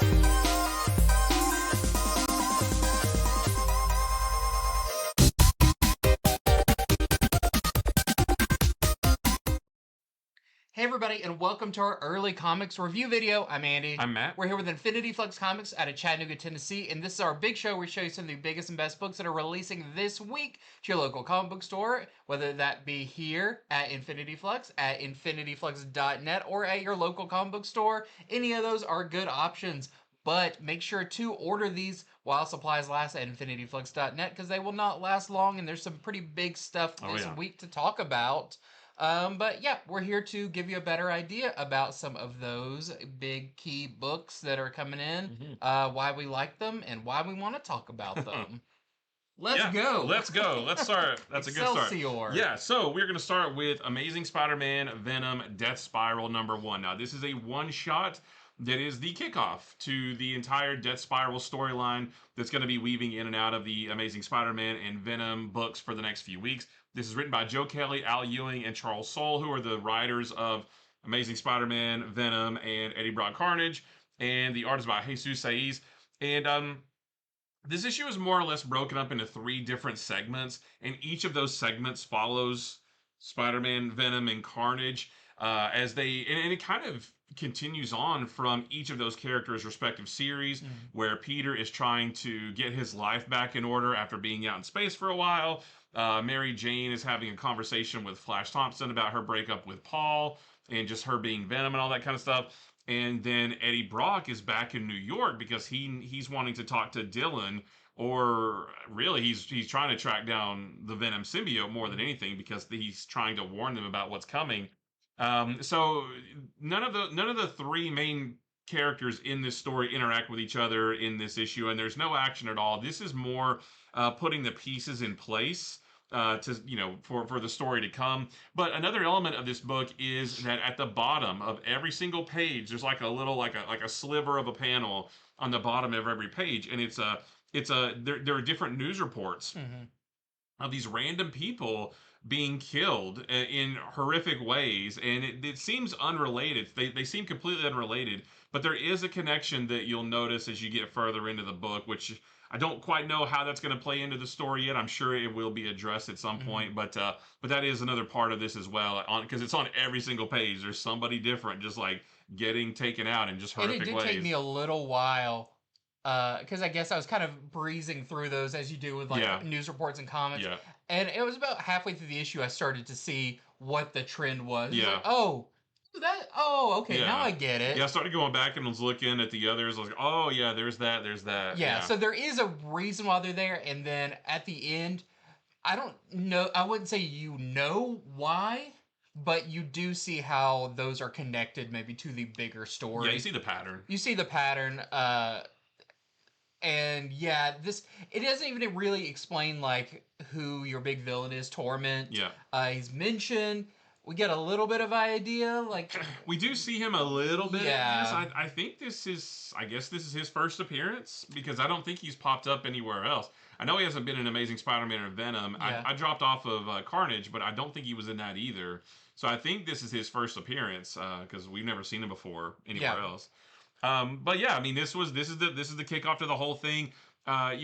Hey everybody, and welcome to our early comics review video. I'm Andy. I'm Matt. We're here with Infinity Flux Comics out of Chattanooga, Tennessee, and this is our big show where we show you some of the biggest and best books that are releasing this week to your local comic book store, whether that be here at Infinity Flux, at infinityflux.net, or at your local comic book store. Any of those are good options, but make sure to order these while supplies last at infinityflux.net because they will not last long, and there's some pretty big stuff this week to talk about. But yeah, we're here to give you a better idea about some of those big key books that are coming in, why we like them, and why we want to talk about them. Let's go. Let's go. Let's start. That's a good start. Excelsior. Yeah, so we're going to start with Amazing Spider-Man Venom Death Spiral #1. Now, this is a one-shot that is the kickoff to the entire Death Spiral storyline that's going to be weaving in and out of the Amazing Spider-Man and Venom books for the next few weeks. This is written by Joe Kelly, Al Ewing, and Charles Soule, who are the writers of Amazing Spider-Man, Venom, and Eddie Brock Carnage, and the art is by Jesus Saiz. And this issue is more or less broken up into 3 different segments, and each of those segments follows Spider-Man, Venom, and Carnage and it kind of continues on from each of those characters' respective series, where Peter is trying to get his life back in order after being out in space for a while. Mary Jane is having a conversation with Flash Thompson about her breakup with Paul and just her being Venom and all that kind of stuff. And then Eddie Brock is back in New York because he's wanting to talk to Dylan, or really he's trying to track down the Venom symbiote more than anything because he's trying to warn them about what's coming. So none of the 3 main characters in this story interact with each other in this issue, and there's no action at all. This is more putting the pieces in place for the story to come. But another element of this book is that at the bottom of every single page, there's like a little like a sliver of a panel on the bottom of every page, and there are different news reports of these random people being killed in horrific ways, and it seems unrelated. They seem completely unrelated, but there is a connection that you'll notice as you get further into the book, which I don't quite know how that's going to play into the story yet. I'm sure it will be addressed at some point, but that is another part of this as well, because it's on every single page. There's somebody different just like getting taken out in just horrific ways. And it did take me a little while, because I guess I was kind of breezing through those as you do with news reports and comics. Yeah. And it was about halfway through the issue I started to see what the trend was. Yeah. Like, okay, now I get it. Yeah, I started going back and was looking at the others. I was like, oh yeah, there's that. Yeah, so there is a reason why they're there, and then at the end, I don't know, I wouldn't say you know why, but you do see how those are connected maybe to the bigger story. Yeah, you see the pattern. And yeah, it doesn't even really explain like who your big villain is, Torment. Yeah. He's mentioned. We get a little bit of idea, like we do see him a little bit. Yeah. I think this is his first appearance because I don't think he's popped up anywhere else. I know he hasn't been in Amazing Spider-Man or Venom. Yeah. I dropped off of Carnage, but I don't think he was in that either. So I think this is his first appearance because we've never seen him before anywhere else. But yeah, I mean, this is the kickoff to the whole thing. I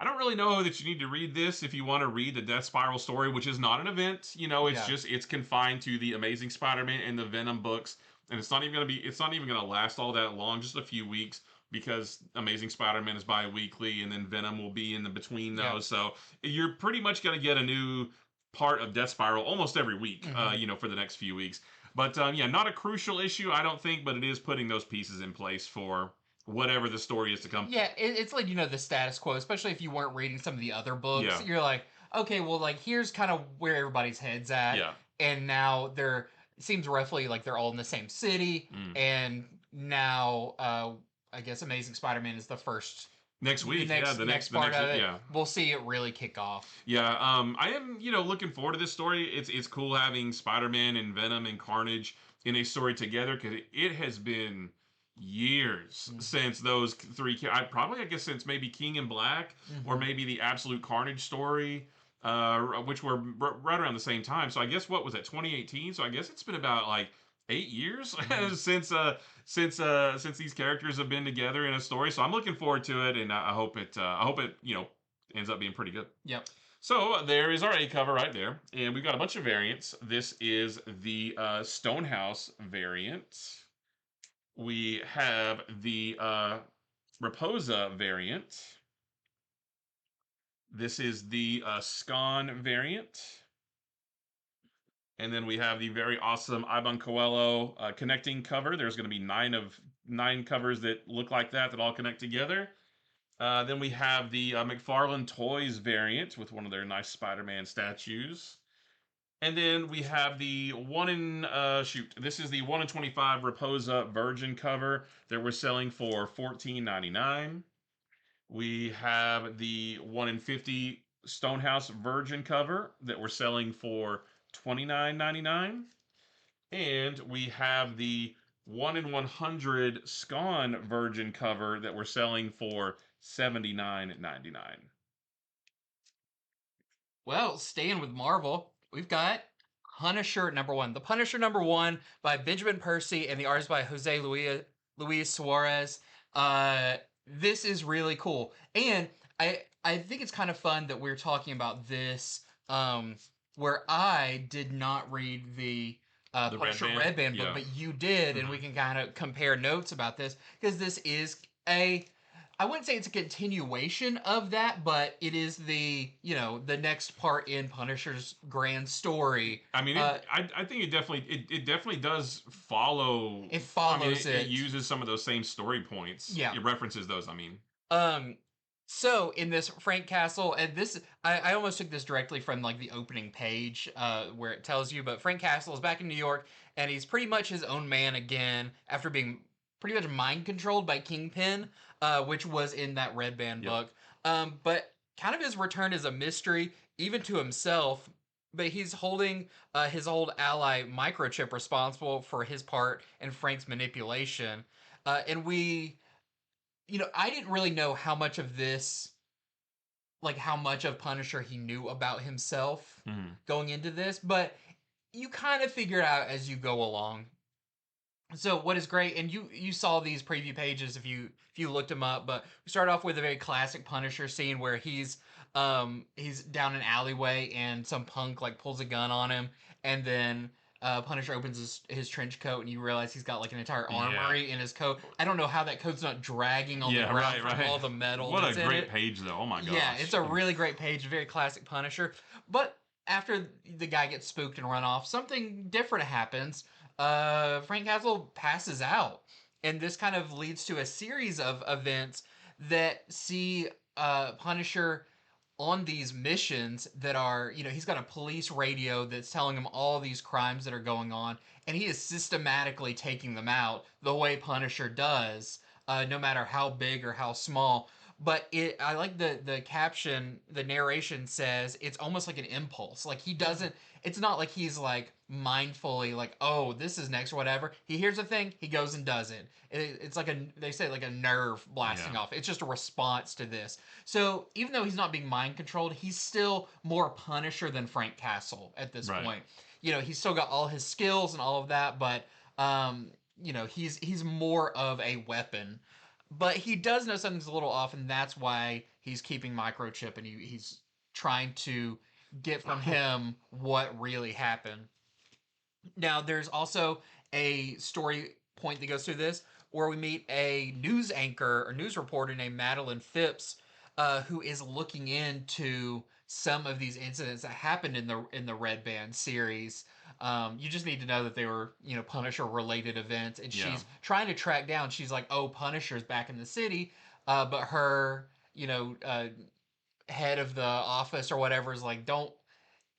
don't really know that you need to read this if you want to read the Death Spiral story, which is not an event. It's confined to the Amazing Spider-Man and the Venom books, and it's not even going to last all that long, just a few weeks, because Amazing Spider-Man is bi-weekly, and then Venom will be in the between those. Yep. So you're pretty much going to get a new part of Death Spiral almost every week, for the next few weeks. But not a crucial issue, I don't think, but it is putting those pieces in place for whatever the story is to come. Yeah, it's like, the status quo, especially if you weren't reading some of the other books. Yeah. You're like, okay, well, like, here's kind of where everybody's head's at. Yeah. And now it seems roughly like they're all in the same city. And now, I guess Amazing Spider-Man is the first... Next week, the next part of it. Yeah. We'll see it really kick off. Yeah, I am, looking forward to this story. It's cool having Spider-Man and Venom and Carnage in a story together, because it has been years since those 3. I guess since maybe King and Black, or maybe the Absolute Carnage story, which were right around the same time. So I guess what was that, 2018? So I guess it's been about like 8 years since these characters have been together in a story. So I'm looking forward to it, and I hope it ends up being pretty good. Yep. So there is our A cover right there, and we've got a bunch of variants. This is the Stonehouse variant. We have the Raposa variant. This is the Scon variant. And then we have the very awesome Iban Coelho connecting cover. There's going to be 9 covers that look like that all connect together. Then we have the McFarlane Toys variant with one of their nice Spider-Man statues. And then we have the this is the 1 in 25 Raposa Virgin cover that we're selling for $14.99. We have the 1 in 50 Stonehouse Virgin cover that we're selling for $29.99. And we have the 1 in 100 Scon Virgin cover that we're selling for $79.99. Well, staying with Marvel, we've got Punisher #1. The Punisher #1 by Benjamin Percy and the artist by Jose Luis Suarez. This is really cool. And I think it's kind of fun that we're talking about this where I did not read the Punisher Red Band book, but you did, and we can kind of compare notes about this, because this is I wouldn't say it's a continuation of that, but it is the next part in Punisher's grand story. I mean, I think it definitely does follow. It follows it uses some of those same story points. Yeah, it references those. I mean, so in this Frank Castle, and this I almost took this directly from like the opening page where it tells you, but Frank Castle is back in New York, and he's pretty much his own man again after being pretty much mind controlled by Kingpin, which was in that Red Band book. But kind of his return is a mystery, even to himself. But he's holding his old ally Microchip responsible for his part in Frank's manipulation. And I didn't really know how much of this, like how much of Punisher he knew about himself going into this, but you kind of figure it out as you go along. So what is great, and you saw these preview pages if you looked them up, but we start off with a very classic Punisher scene where he's down an alleyway and some punk like pulls a gun on him, and then Punisher opens his trench coat and you realize he's got like an entire armory in his coat. I don't know how that coat's not dragging on the ground from all the metal. What a great page though! Oh my gosh. Yeah, it's a really great page, very classic Punisher. But after the guy gets spooked and run off, something different happens. Frank Castle passes out, and this kind of leads to a series of events that see Punisher on these missions that are, he's got a police radio that's telling him all these crimes that are going on, and he is systematically taking them out the way Punisher does, no matter how big or how small. But I like the caption, the narration says it's almost like an impulse. Like it's not like he's like mindfully like, oh, this is next or whatever. He hears a thing, he goes and does it. It's like they say like a nerve blasting off. It's just a response to this. So even though he's not being mind controlled, he's still more Punisher than Frank Castle at this point. He's still got all his skills and all of that, but he's more of a weapon. But he does know something's a little off, and that's why he's keeping Microchip, and he's trying to get from him what really happened. Now, there's also a story point that goes through this where we meet a news anchor or news reporter named Madeline Phipps, who is looking into some of these incidents that happened in the Red Band series. You just need to know that they were, Punisher related events, and she's trying to track down. She's like, oh, Punisher's back in the city, but her, head of the office or whatever is like,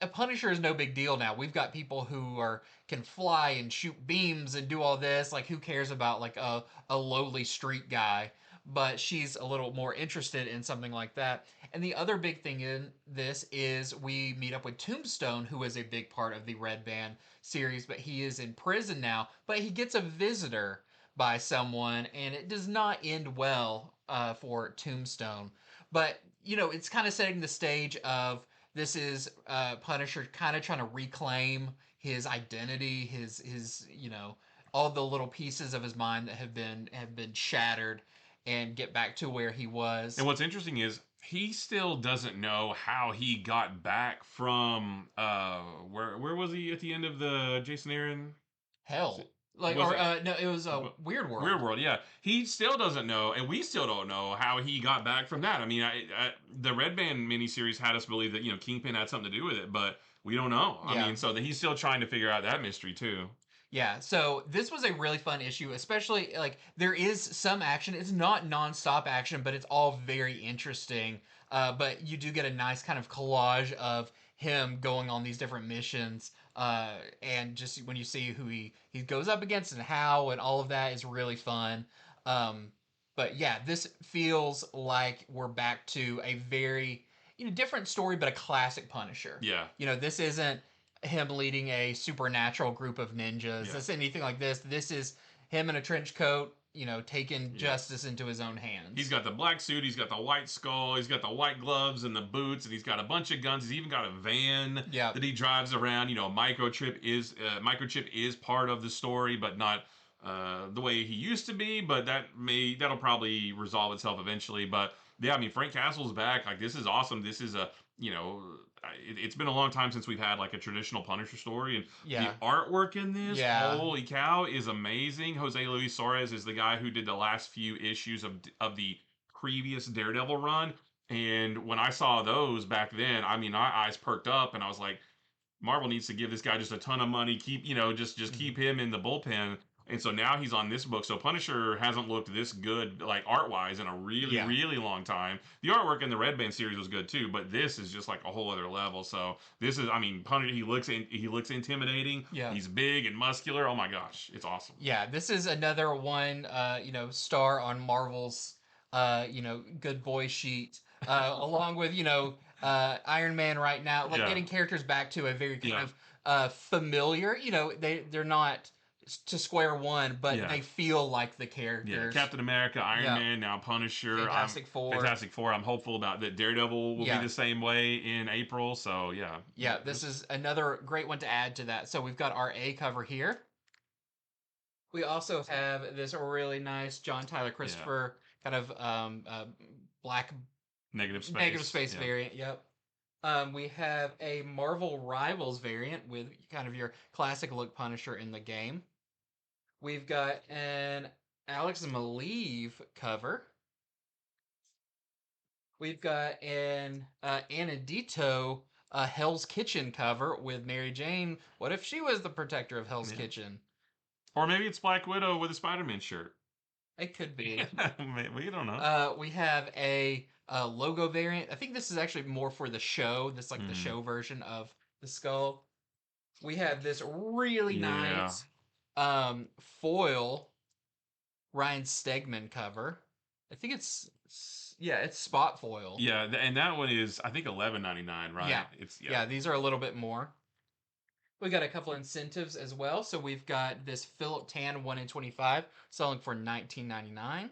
a Punisher is no big deal now. We've got people who can fly and shoot beams and do all this. Like, who cares about like a lowly street guy? But she's a little more interested in something like that. And the other big thing in this is we meet up with Tombstone, who is a big part of the Red Band series, but he is in prison now. But he gets a visitor by someone, and it does not end well for Tombstone. But, it's kind of setting the stage of this is Punisher kind of trying to reclaim his identity, his all the little pieces of his mind that have been shattered, and get back to where he was. And what's interesting is he still doesn't know how he got back from where was he at the end of the Jason Aaron? Hell. Like, Was or it no, it was a Weird World. Weird World? Yeah, he still doesn't know, and we still don't know how he got back from that. I mean, the Red Band miniseries had us believe that Kingpin had something to do with it, but we don't know. I Yeah. mean, so that he's still trying to figure out that mystery too. Yeah, so this was a really fun issue, especially like there is some action. It's not nonstop action, but it's all very interesting. But you do get a nice kind of collage of him going on these different missions, and just when you see who he goes up against and how and all of that is really fun. But yeah, this feels like we're back to a very different story, but a classic Punisher. Yeah. This isn't him leading a supernatural group of ninjas. Yeah. This anything like this. This is him in a trench coat, taking justice into his own hands. He's got the black suit, he's got the white skull, he's got the white gloves and the boots, and he's got a bunch of guns. He's even got a van that he drives around. Microchip is part of the story, but not the way he used to be. But that'll probably resolve itself eventually. But yeah, I mean, Frank Castle's back. Like, this is awesome. This is it's been a long time since we've had like a traditional Punisher story, and the artwork in this, holy cow, is amazing. Jose Luis Suarez is the guy who did the last few issues of the previous Daredevil run, and when I saw those back then, I mean, my eyes perked up, and I was like, Marvel needs to give this guy just a ton of money, keep keep him in the bullpen. And so now he's on this book. So Punisher hasn't looked this good, like art-wise, in a really, really long time. The artwork in the Red Band series was good too, but this is just like a whole other level. So this is, I mean, Punisher. He looks intimidating. Yeah. He's big and muscular. Oh my gosh, it's awesome. Yeah, this is another one, star on Marvel's, good boy sheet, along with Iron Man right now, like getting characters back to a very kind of familiar. They're not to square one, but they feel like the characters. Yeah, Captain America, Iron Man, now Punisher, Fantastic Four. I'm hopeful about that. Daredevil will be the same way in April. So yeah. Yeah, this is another great one to add to that. So we've got our A cover here. We also have this really nice John Tyler Christopher kind of black negative space variant. Yep. We have a Marvel Rivals variant with kind of your classic look Punisher in the game. We've got an Alex Maleev cover. We've got an Anadito Hell's Kitchen cover with Mary Jane. What if she was the protector of Hell's Kitchen? Or maybe it's Black Widow with a Spider-Man shirt. It could be. We don't know. We have a logo variant. I think this is actually more for the show. This is like the show version of the skull. We have this really nice foil Ryan Stegman cover. I think it's spot foil. Yeah, and that one is, I think, $11.99, right? Yeah, these are a little bit more. We got a couple incentives as well. So we've got this Philip Tan 1 in 25 selling for $19.99.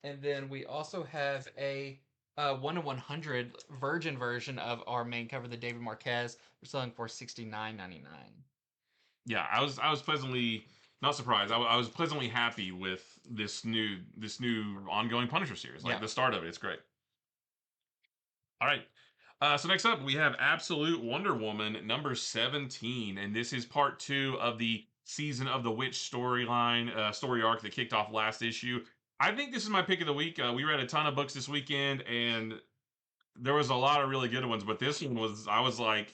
And then we also have a 1 in 100 virgin version of our main cover, the David Marquez. We're selling for $69.99. Yeah, I was pleasantly not surprised. I was pleasantly happy with this new ongoing Punisher series. Like the start of it, it's great. All right. So next up, we have Absolute Wonder Woman number 17, and this is part 2 of the Season of the Witch storyline, story arc that kicked off last issue. I think this is my pick of the week. We read a ton of books this weekend, and there was a lot of really good ones, but this one I was like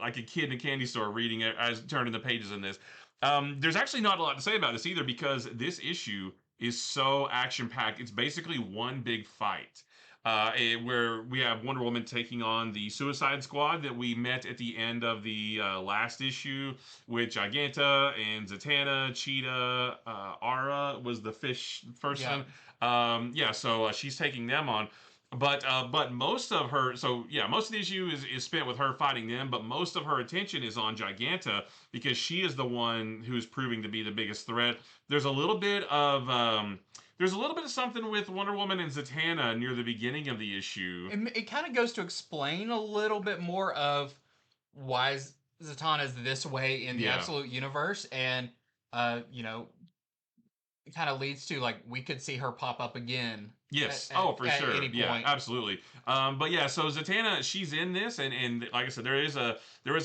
a kid in a candy store reading it as turning the pages in this. There's actually not a lot to say about this either, because this issue is so action-packed. It's basically one big fight. Where we have Wonder Woman taking on the Suicide Squad that we met at the end of the last issue, with Giganta and Zatanna, Cheetah, Ara was the fish person. So she's taking them on. But most of her, most of the issue is spent with her fighting them, but most of her attention is on Giganta, because she is the one who's proving to be the biggest threat. There's a little bit of something with Wonder Woman and Zatanna near the beginning of the issue. It kind of goes to explain a little bit more of why Zatanna's this way in the Yeah. absolute universe, and you know, it kind of leads to like we could see her pop up again Yes. Oh, for at sure. any Yeah, point. absolutely. But yeah, so Zatanna, she's in this, and like I said, there is a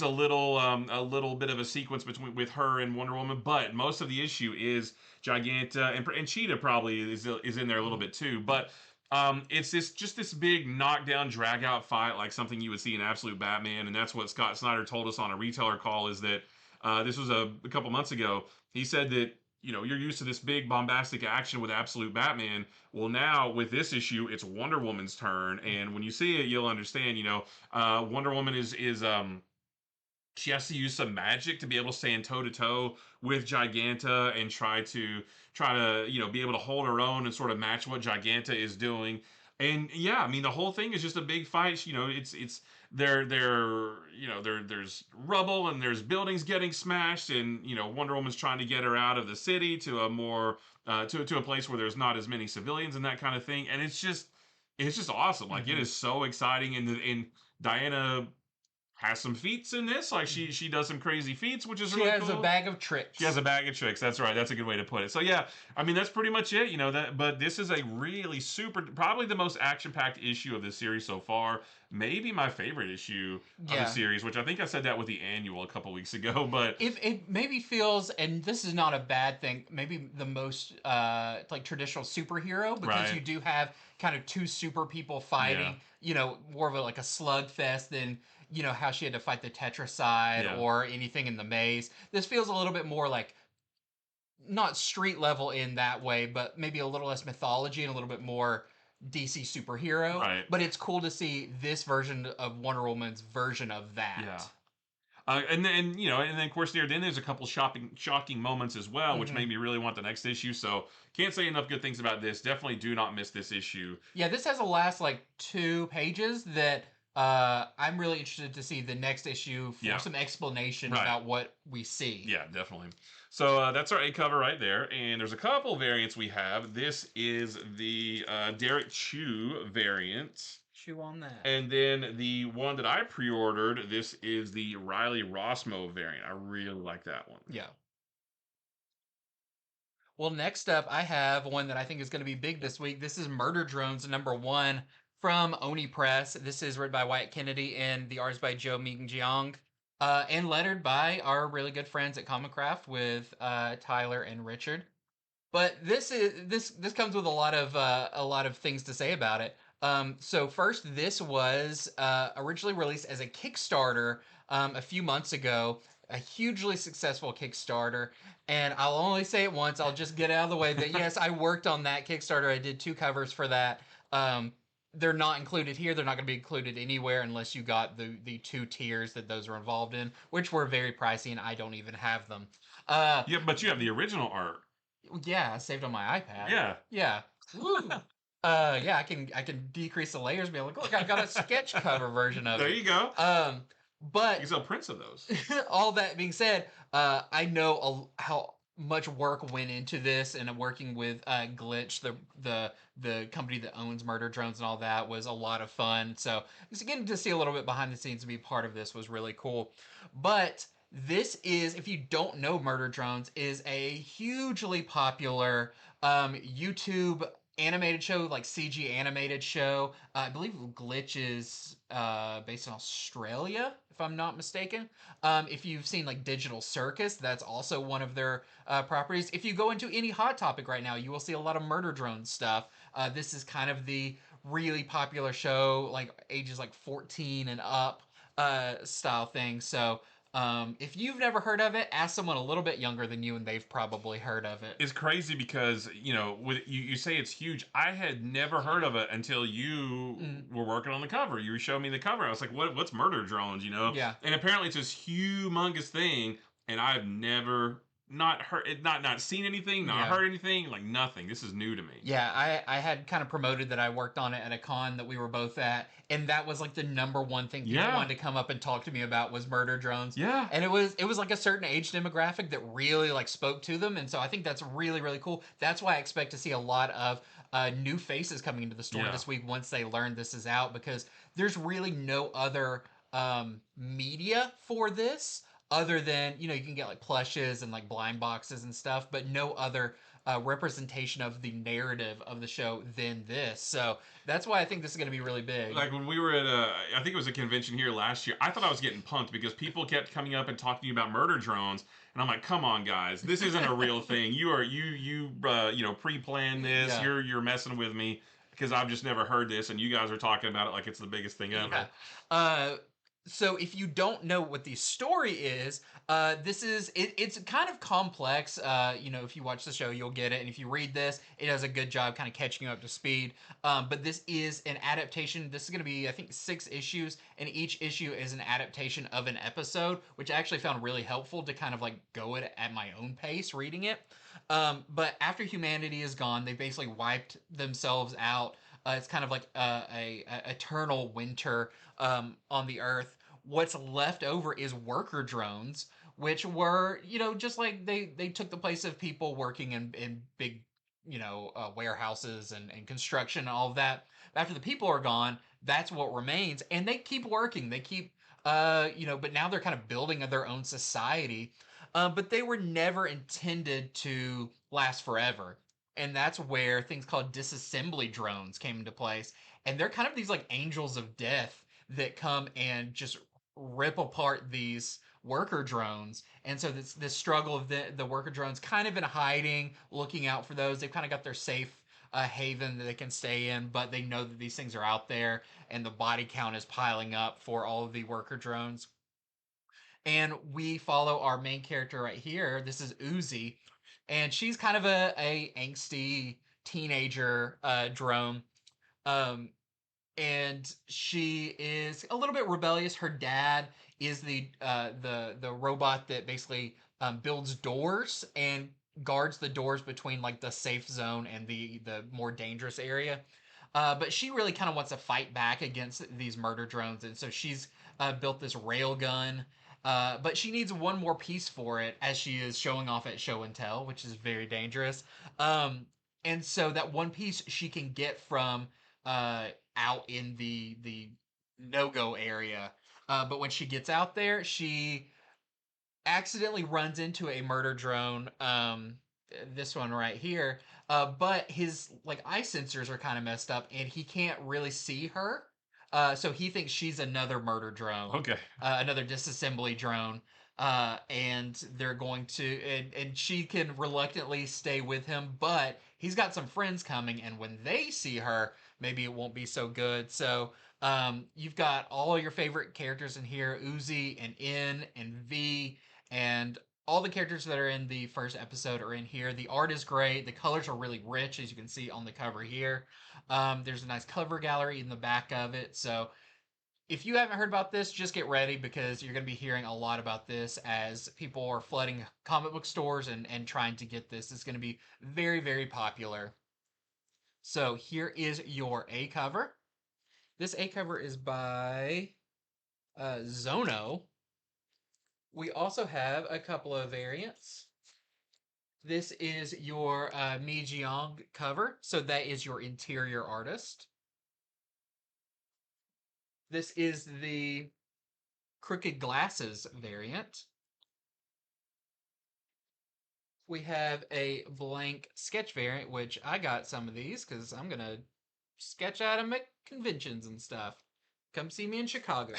little bit of a sequence between with her and Wonder Woman, but most of the issue is Giganta and Cheetah probably is in there a little bit too, but. It's this big knockdown, drag out fight, like something you would see in Absolute Batman, and that's what Scott Snyder told us on a retailer call. Is that this was a couple months ago? He said that you're used to this big bombastic action with Absolute Batman. Well, now with this issue, it's Wonder Woman's turn, and when you see it, you'll understand. Wonder Woman is she has to use some magic to be able to stand toe to toe with Giganta and try to be able to hold her own and sort of match what Giganta is doing. And yeah, I mean the whole thing is just a big fight. It's there's rubble and there's buildings getting smashed, and Wonder Woman's trying to get her out of the city to a more to a place where there's not as many civilians and that kind of thing. And it's just awesome. Like it is so exciting, and Diana has some feats in this. Like she does some crazy feats, which is She really has a cool. bag of tricks. She has a bag of tricks. That's right. That's a good way to put it. So yeah, I mean that's pretty much it. But this is a really probably the most action-packed issue of this series so far. Maybe my favorite issue of the series, which I think I said that with the annual a couple weeks ago. But if it maybe feels, and this is not a bad thing, maybe the most like traditional superhero, because Right. you do have kind of two super people fighting. More of like a slugfest than how she had to fight the Tetracide Yeah. or anything in the maze. This feels a little bit more like not street level in that way, but maybe a little less mythology and a little bit more DC superhero. Right. But it's cool to see this version of Wonder Woman's version of that. Yeah. And then of course near the end there's a couple shocking moments as well, which made me really want the next issue. So can't say enough good things about this. Definitely do not miss this issue. Yeah, this has the last like 2 pages that I'm really interested to see the next issue for some explanation about what we see. Yeah, definitely. So that's our A cover right there, and there's a couple variants we have. This is the Derek Chew variant. Chew on that. And then the one that I pre-ordered, this is the Riley Rossmo variant. I really like that one. Yeah. Well, next up, I have one that I think is going to be big this week. This is Murder Drones #1 from Oni Press. This is written by Wyatt Kennedy and the art is by Joe Ming-Jiang. And lettered by our really good friends at Comic Craft with Tyler and Richard. But this comes with a lot of things to say about it. So first, this was originally released as a Kickstarter a few months ago, a hugely successful Kickstarter. And I'll only say it once. I'll just get out of the way that yes, I worked on that Kickstarter. I did 2 covers for that. They're not included here. They're not going to be included anywhere unless you got the 2 tiers that those are involved in, which were very pricey, and I don't even have them. Yeah, but you have the original art. Yeah, saved on my iPad. Yeah. Yeah. Woo. Yeah, I can decrease the layers. Be like, look, I've got a sketch cover version of it. There you go. But you sell prints of those. All that being said, I know how much work went into this, and working with Glitch, the company that owns Murder Drones and all that, was a lot of fun. So just getting to see a little bit behind the scenes and be part of this was really cool. But this is, if you don't know Murder Drones, is a hugely popular YouTube animated show, like CG animated show. I believe Glitch is based in Australia, if I'm not mistaken. If you've seen like Digital Circus, that's also one of their properties. If you go into any Hot Topic right now, you will see a lot of Murder Drone stuff. This is kind of the really popular show, like ages like 14 and up style thing. So if you've never heard of it, ask someone a little bit younger than you and they've probably heard of it. It's crazy because, with you say it's huge. I had never heard of it until you were working on the cover. You showed me the cover. I was like, what's Murder Drones, Yeah. And apparently it's this humongous thing, and I've never not heard it, not seen anything, not heard anything, like nothing. This is new to me. Yeah, I had kind of promoted that I worked on it at a con that we were both at, and that was like the #1 thing people wanted to come up and talk to me about was Murder Drones. Yeah. And it was like a certain age demographic that really like spoke to them, and so I think that's really, really cool. That's why I expect to see a lot of new faces coming into the store this week once they learn this is out, because there's really no other media for this. other than, you can get like plushes and like blind boxes and stuff, but no other representation of the narrative of the show than this. So that's why I think this is going to be really big. Like when we were at I think it was a convention here last year, I thought I was getting punked because people kept coming up and talking about murder drones, and I'm like, come on, guys, this isn't a real thing. You pre-planned this. Yeah. You're messing with me because I've just never heard this, and you guys are talking about it like it's the biggest thing ever. Yeah. So if you don't know what the story is, it's kind of complex. If you watch the show, you'll get it, and if you read this, it does a good job kind of catching you up to speed. But this is an adaptation. This is going to be, I think, 6 issues, and each issue is an adaptation of an episode, which I actually found really helpful to kind of like go at my own pace reading it. But after humanity is gone, they basically wiped themselves out. It's kind of like a eternal winter on the Earth. What's left over is worker drones, which were, just like they took the place of people working in big, warehouses and construction and all of that. After the people are gone, that's what remains, and they keep working. They keep, but now they're kind of building their own society. But they were never intended to last forever. And that's where things called disassembly drones came into place. And they're kind of these like angels of death that come and just rip apart these worker drones. And so this struggle of the worker drones kind of in hiding, looking out for those. They've kind of got their safe haven that they can stay in, but they know that these things are out there, and the body count is piling up for all of the worker drones. And we follow our main character right here. This is Uzi, and she's kind of a angsty teenager drone. Um, and she is a little bit rebellious. Her dad is the robot that basically builds doors and guards the doors between like the safe zone and the more dangerous area. But she really kind of wants to fight back against these murder drones, and so she's built this rail gun. But she needs one more piece for it, as she is showing off at show and tell, which is very dangerous. And so that one piece she can get from out in the no go area. But when she gets out there, she accidentally runs into a murder drone. This one right here. But his like eye sensors are kind of messed up, and he can't really see her. So he thinks she's another murder drone. Okay. Another disassembly drone. And they're going to, and she can reluctantly stay with him, but he's got some friends coming, and when they see her, maybe it won't be so good. So you've got all your favorite characters in here: Uzi and N and V, and all the characters that are in the first episode are in here. The art is great. The colors are really rich, as you can see on the cover here. There's a nice cover gallery in the back of it. So if you haven't heard about this, just get ready, because you're going to be hearing a lot about this as people are flooding comic book stores and trying to get this. It's going to be very, very popular. So here is your A cover. This A cover is by Zono. We also have a couple of variants. This is your Mi Jiang cover, so that is your interior artist. This is the Crooked Glasses variant. We have a blank sketch variant, which I got some of these because I'm going to sketch at them at conventions and stuff. Come see me in Chicago.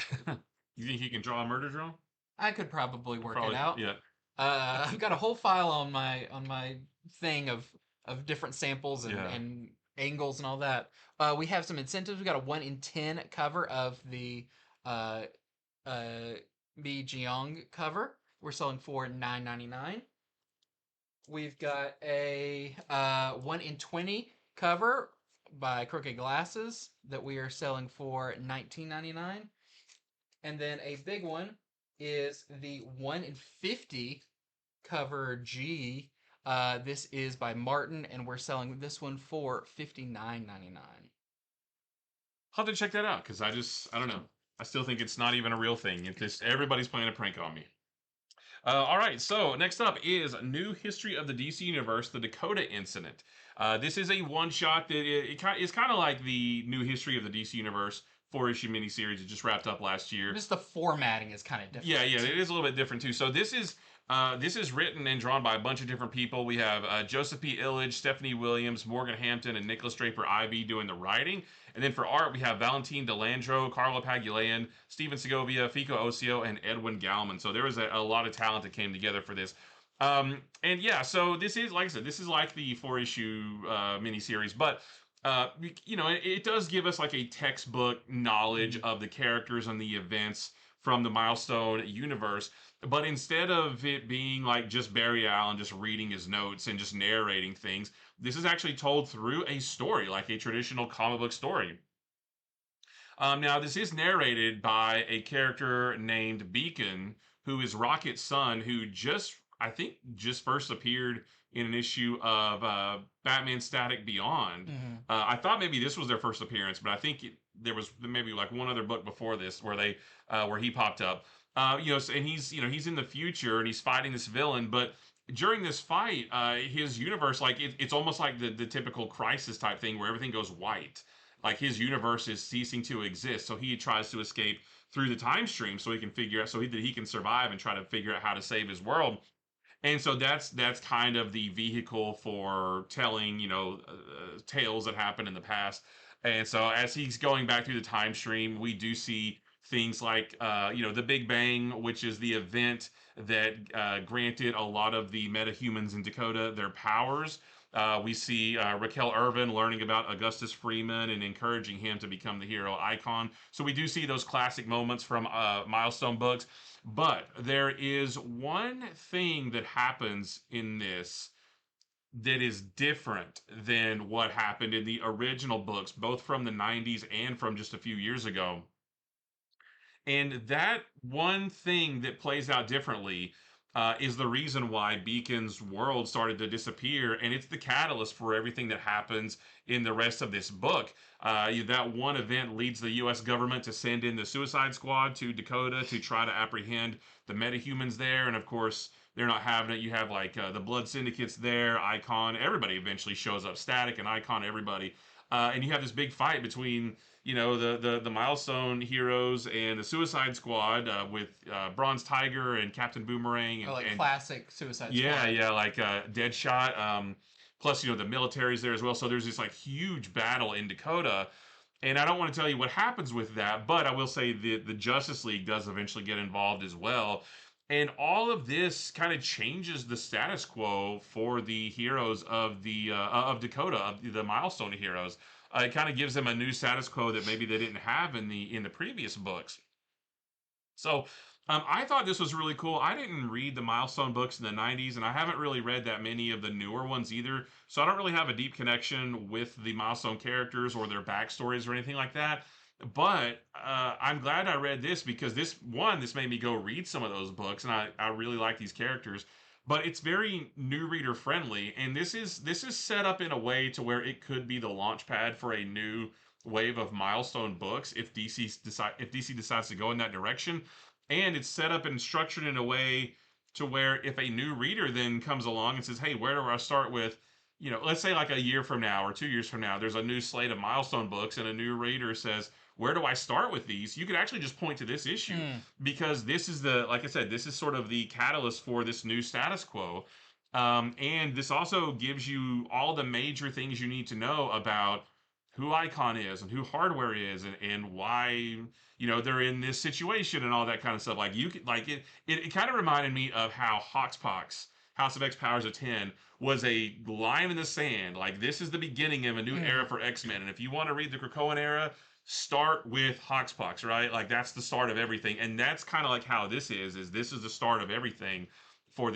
You think you can draw a murder drone? I could probably work it out. Yeah. I've got a whole file on my thing of different samples and angles and all that. We have some incentives. We got a 1 in 10 cover of the Mi Jiang cover. We're selling for $9.99. We've got a 1 in 20 cover by Crooked Glasses that we are selling for $19.99. And then a big one is the 1 in 50 cover G. This is by Martin, and we're selling this one for $59.99. I'll have to check that out, because I don't know. I still think it's not even a real thing. It's just everybody's playing a prank on me. All right, so next up is New History of the DC Universe, the Dakota Incident. This is a one-shot that is kind of like the New History of the DC Universe 4-issue miniseries that just wrapped up last year. Just the formatting is kind of different. Yeah, it is a little bit different too. So this is written and drawn by a bunch of different people. We have Joseph P. Illidge, Stephanie Williams, Morgan Hampton, and Nicholas Draper Ivey doing the writing. And then for art, we have Valentin Delandro, Carlo Pagulayan, Steven Segovia, Fico Ocio, and Edwin Galman. So there was a lot of talent that came together for this. And yeah, so this is, like I said, this is like the 4-issue miniseries, but it does give us like a textbook knowledge of the characters and the events from the Milestone universe. But instead of it being like just Barry Allen just reading his notes and just narrating things, this is actually told through a story, like a traditional comic book story. Now, this is narrated by a character named Beacon, who is Rocket's son, who I think, just first appeared in an issue of Batman Static Beyond. I thought maybe this was their first appearance, but I think there was maybe like one other book before this where he popped up. And he's in the future and he's fighting this villain, but during this fight, his universe, like it's almost like the typical Crisis type thing where everything goes white. Like his universe is ceasing to exist, so he tries to escape through the time stream so he can figure out that he can survive and try to figure out how to save his world. And so that's kind of the vehicle for telling, tales that happened in the past. And so as he's going back through the time stream, we do see things like, the Big Bang, which is the event that granted a lot of the metahumans in Dakota their powers. We see Raquel Irvin learning about Augustus Freeman and encouraging him to become the hero icon. So we do see those classic moments from Milestone books. But there is one thing that happens in this that is different than what happened in the original books, both from the 90s and from just a few years ago. And that one thing that plays out differently is the reason why Beacon's world started to disappear, and it's the catalyst for everything that happens in the rest of this book. That one event leads the U.S. government to send in the Suicide Squad to Dakota to try to apprehend the metahumans there, and of course, they're not having it. You have like the Blood Syndicates there, Icon, everybody eventually shows up, Static and Icon, everybody. And you have this big fight between the Milestone heroes and the Suicide Squad with Bronze Tiger and Captain Boomerang and classic Suicide Squad. Yeah, like Deadshot. Plus, the military's there as well. So there's this like huge battle in Dakota. And I don't want to tell you what happens with that, but I will say the Justice League does eventually get involved as well. And all of this kind of changes the status quo for the heroes of of Dakota, of the Milestone heroes. It kind of gives them a new status quo that maybe they didn't have in the previous books. So I thought this was really cool. I didn't read the Milestone books in the 90s, and I haven't really read that many of the newer ones either. So I don't really have a deep connection with the Milestone characters or their backstories or anything like that. But I'm glad I read this because this made me go read some of those books, and I really like these characters. But it's very new reader friendly, and this is set up in a way to where it could be the launch pad for a new wave of Milestone books if DC decides to go in that direction. And it's set up and structured in a way to where if a new reader then comes along and says, "Hey, where do I start with?" Let's say like a year from now or 2 years from now, there's a new slate of Milestone books, and a new reader says, "Where do I start with these?" You could actually just point to this issue because this is like I said, this is sort of the catalyst for this new status quo. And this also gives you all the major things you need to know about who Icon is and who Hardware is and why, they're in this situation and all that kind of stuff. Like it kind of reminded me of how Hoxpox, House of X Powers of 10, was a line in the sand. Like, this is the beginning of a new era for X-Men. And if you want to read the Krakoan era, start with Hoxpox, right? Like, that's the start of everything. And that's kind of like how this is this is the start of everything for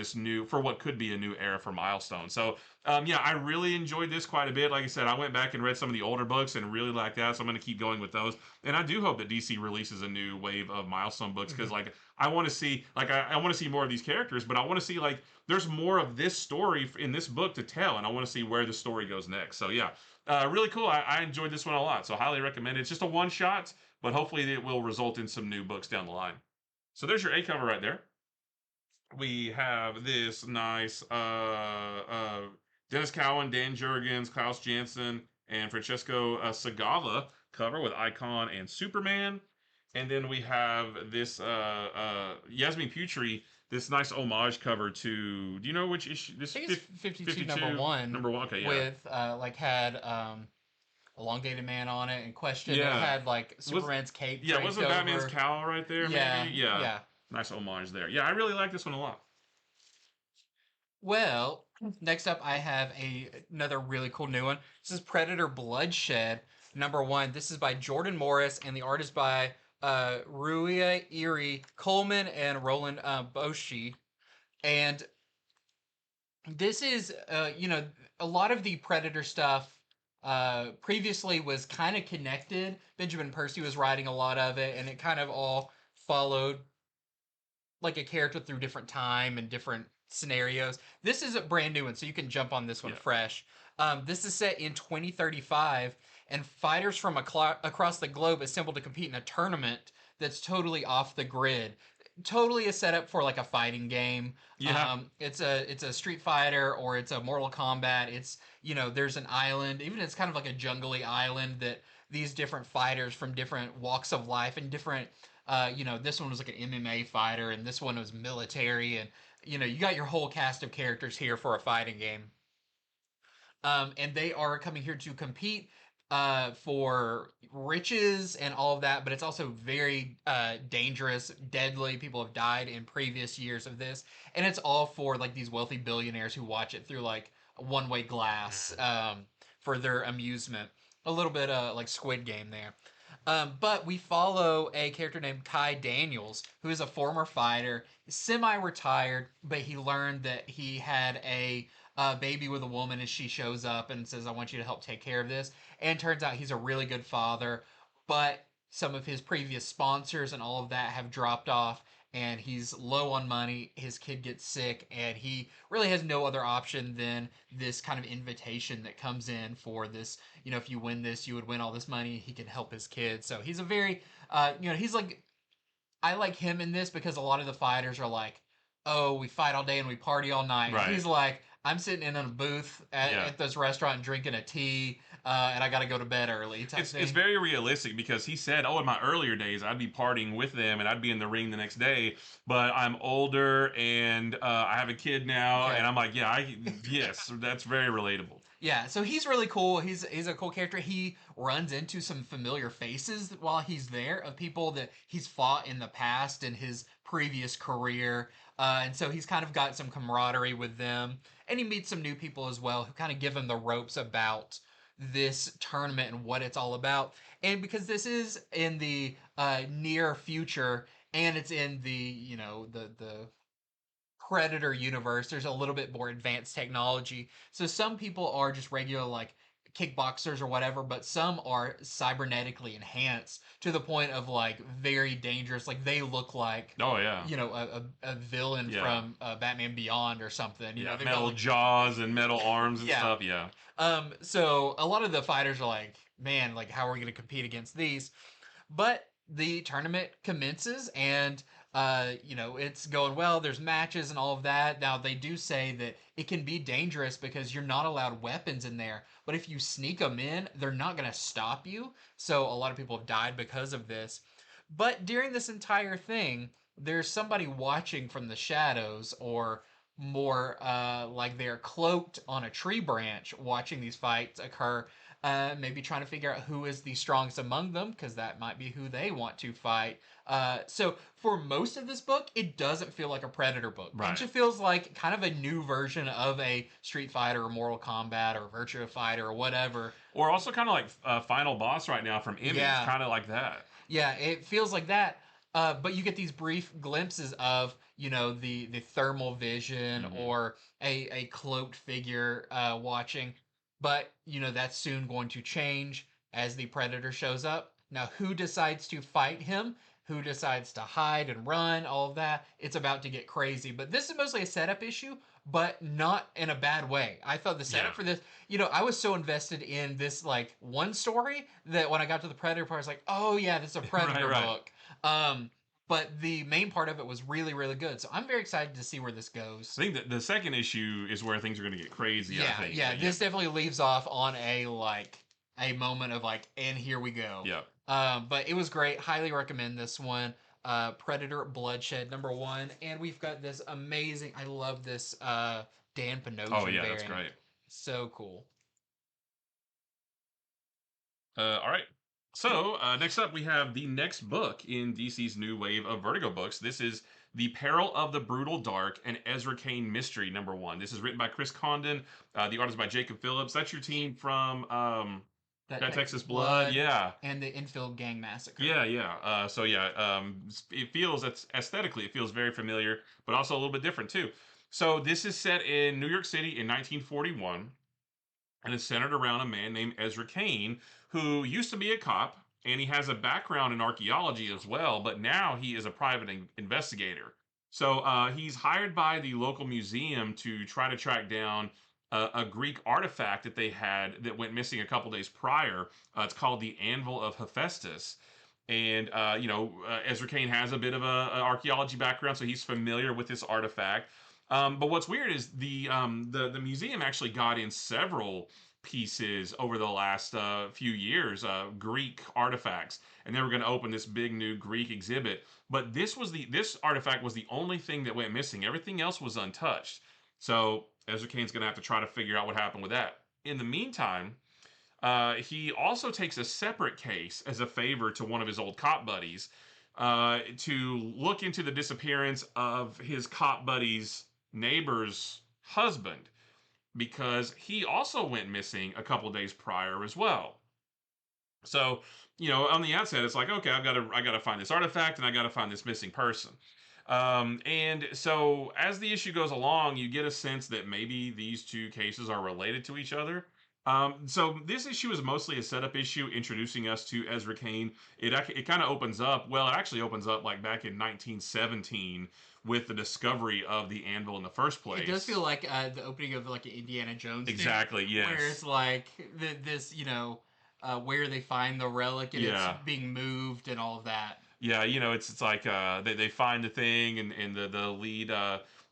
what could be a new era for Milestone. So, I really enjoyed this quite a bit. Like I said, I went back and read some of the older books and really liked that, so I'm going to keep going with those. And I do hope that DC releases a new wave of Milestone books because, I want to see, I want to see more of these characters, but I want to see, there's more of this story in this book to tell, and I want to see where the story goes next. So, really cool. I enjoyed this one a lot, so highly recommend it. It's just a one-shot, but hopefully it will result in some new books down the line. So there's your A cover right there. We have this nice Dennis Cowan, Dan Jurgens, Klaus Janson, and Francesco Sagala cover with Icon and Superman. And then we have this Yasmin Putri, this nice homage cover to. Do you know which issue? This I think it's 52 number one. Number one. Okay, yeah. With like had Elongated Man on it and Question. Yeah. It had like Superman's cape. Yeah, wasn't over. Batman's cowl right there? Yeah, Maybe. Yeah. Yeah. Nice homage there. Yeah, I really like this one a lot. Well, next up I have another really cool new one. This is Predator Bloodshed number one. This is by Jordan Morris and the art is by Ruia Erie Coleman and Roland Boshi. And this is a lot of the Predator stuff previously was kind of connected. Benjamin Percy was writing a lot of it, and it kind of all followed like a character through different time and different scenarios. This is a brand new one, so you can jump on this one fresh. This is set in 2035, and fighters from across the globe assemble to compete in a tournament that's totally off the grid. Totally a setup for like a fighting game. Yeah. It's a Street Fighter or it's a Mortal Kombat. It's, there's an island. Even it's kind of like a jungly island that these different fighters from different walks of life and different, this one was like an MMA fighter and this one was military. And, you got your whole cast of characters here for a fighting game. And they are coming here to compete for riches and all of that, but it's also very dangerous, deadly. People have died in previous years of this, and it's all for like these wealthy billionaires who watch it through like a one-way glass for their amusement. A little bit like Squid Game there. But we follow a character named Kai Daniels, who is a former fighter, semi-retired, but he learned that he had a baby with a woman as she shows up and says, I want you to help take care of this. And turns out he's a really good father, but some of his previous sponsors and all of that have dropped off, and he's low on money. His kid gets sick, and he really has no other option than this kind of invitation that comes in for this, if you win this, you would win all this money. He can help his kid. So he's a very, he's like, I like him in this because a lot of the fighters are like, oh, we fight all day and we party all night. Right. He's like, I'm sitting in a booth at this restaurant drinking a tea, and I got to go to bed early. It's very realistic because he said, in my earlier days, I'd be partying with them and I'd be in the ring the next day, but I'm older and I have a kid now, and I'm like, yes, that's very relatable. Yeah, so he's really cool. He's a cool character. He runs into some familiar faces while he's there of people that he's fought in the past in his previous career. And so he's kind of got some camaraderie with them. And he meets some new people as well who kind of give him the ropes about this tournament and what it's all about. And because this is in the near future and it's in the, the Predator universe, there's a little bit more advanced technology. So some people are just regular like kickboxers or whatever, but some are cybernetically enhanced to the point of like very dangerous. Like they look like a villain from Batman Beyond or something. Metal like, jaws and metal arms and stuff. Yeah. So a lot of the fighters are like, man, like how are we going to compete against these? But the tournament commences and it's going well. There's matches and all of that. Now, they do say that it can be dangerous because you're not allowed weapons in there. But if you sneak them in, they're not going to stop you. So a lot of people have died because of this. But during this entire thing, there's somebody watching from the shadows or more like they're cloaked on a tree branch watching these fights occur. Maybe trying to figure out who is the strongest among them, because that might be who they want to fight. So for most of this book, it doesn't feel like a Predator book. Right. It just feels like kind of a new version of a Street Fighter or Mortal Kombat or Virtua Fighter or whatever. Or also kind of like Final Boss right now from Image, kind of like that. Yeah, it feels like that. But you get these brief glimpses of, the thermal vision or a cloaked figure watching. But, that's soon going to change as the Predator shows up. Now, who decides to fight him? Who decides to hide and run? All of that. It's about to get crazy. But this is mostly a setup issue, but not in a bad way. I thought the setup for this, I was so invested in this, like, one story that when I got to the Predator part, I was like, oh, yeah, this is a Predator book. But the main part of it was really, really good. So I'm very excited to see where this goes. I think that the second issue is where things are going to get crazy. I think. This definitely leaves off on a, like, a moment of like, and here we go. Yeah. But it was great. Highly recommend this one. Predator Bloodshed #1, and we've got this amazing. I love this Dan Panosian Oh yeah, variant. that's great. So cool. All right. So next up, we have the next book in DC's new wave of Vertigo books. This is The Peril of the Brutal Dark, and Ezra Cain Mystery #1. This is written by Chris Condon. The art is by Jacob Phillips. That's your team from that Texas Blood. Yeah. And the Infield Gang Massacre. Yeah, yeah. It feels, aesthetically, it feels very familiar, but also a little bit different too. So this is set in New York City in 1941, and it's centered around a man named Ezra Cain, who used to be a cop, and he has a background in archaeology as well, but now he is a private investigator. So he's hired by the local museum to try to track down a Greek artifact that they had that went missing a couple days prior. It's called the Anvil of Hephaestus. And Ezra Cain has a bit of a archaeology background, so he's familiar with this artifact. But what's weird is the museum actually got in several pieces over the last few years, Greek artifacts, and they were going to open this big new Greek exhibit. But this artifact was the only thing that went missing. Everything else was untouched. So Ezra Cain's going to have to try to figure out what happened with that. In the meantime, he also takes a separate case as a favor to one of his old cop buddies to look into the disappearance of his cop buddy's neighbor's husband, because he also went missing a couple days prior as well. So, on the outset, it's like, okay, I gotta find this artifact, and I gotta find this missing person. And so as the issue goes along, you get a sense that maybe these two cases are related to each other. So this issue is mostly a setup issue introducing us to Ezra Cain. It kind of opens up, well, it actually opens up like back in 1917 with the discovery of the anvil in the first place. It does feel like the opening of like Indiana Jones. Exactly, yes. Where it's like this, where they find the relic and it's being moved and all of that. Yeah, it's like they find the thing, and the lead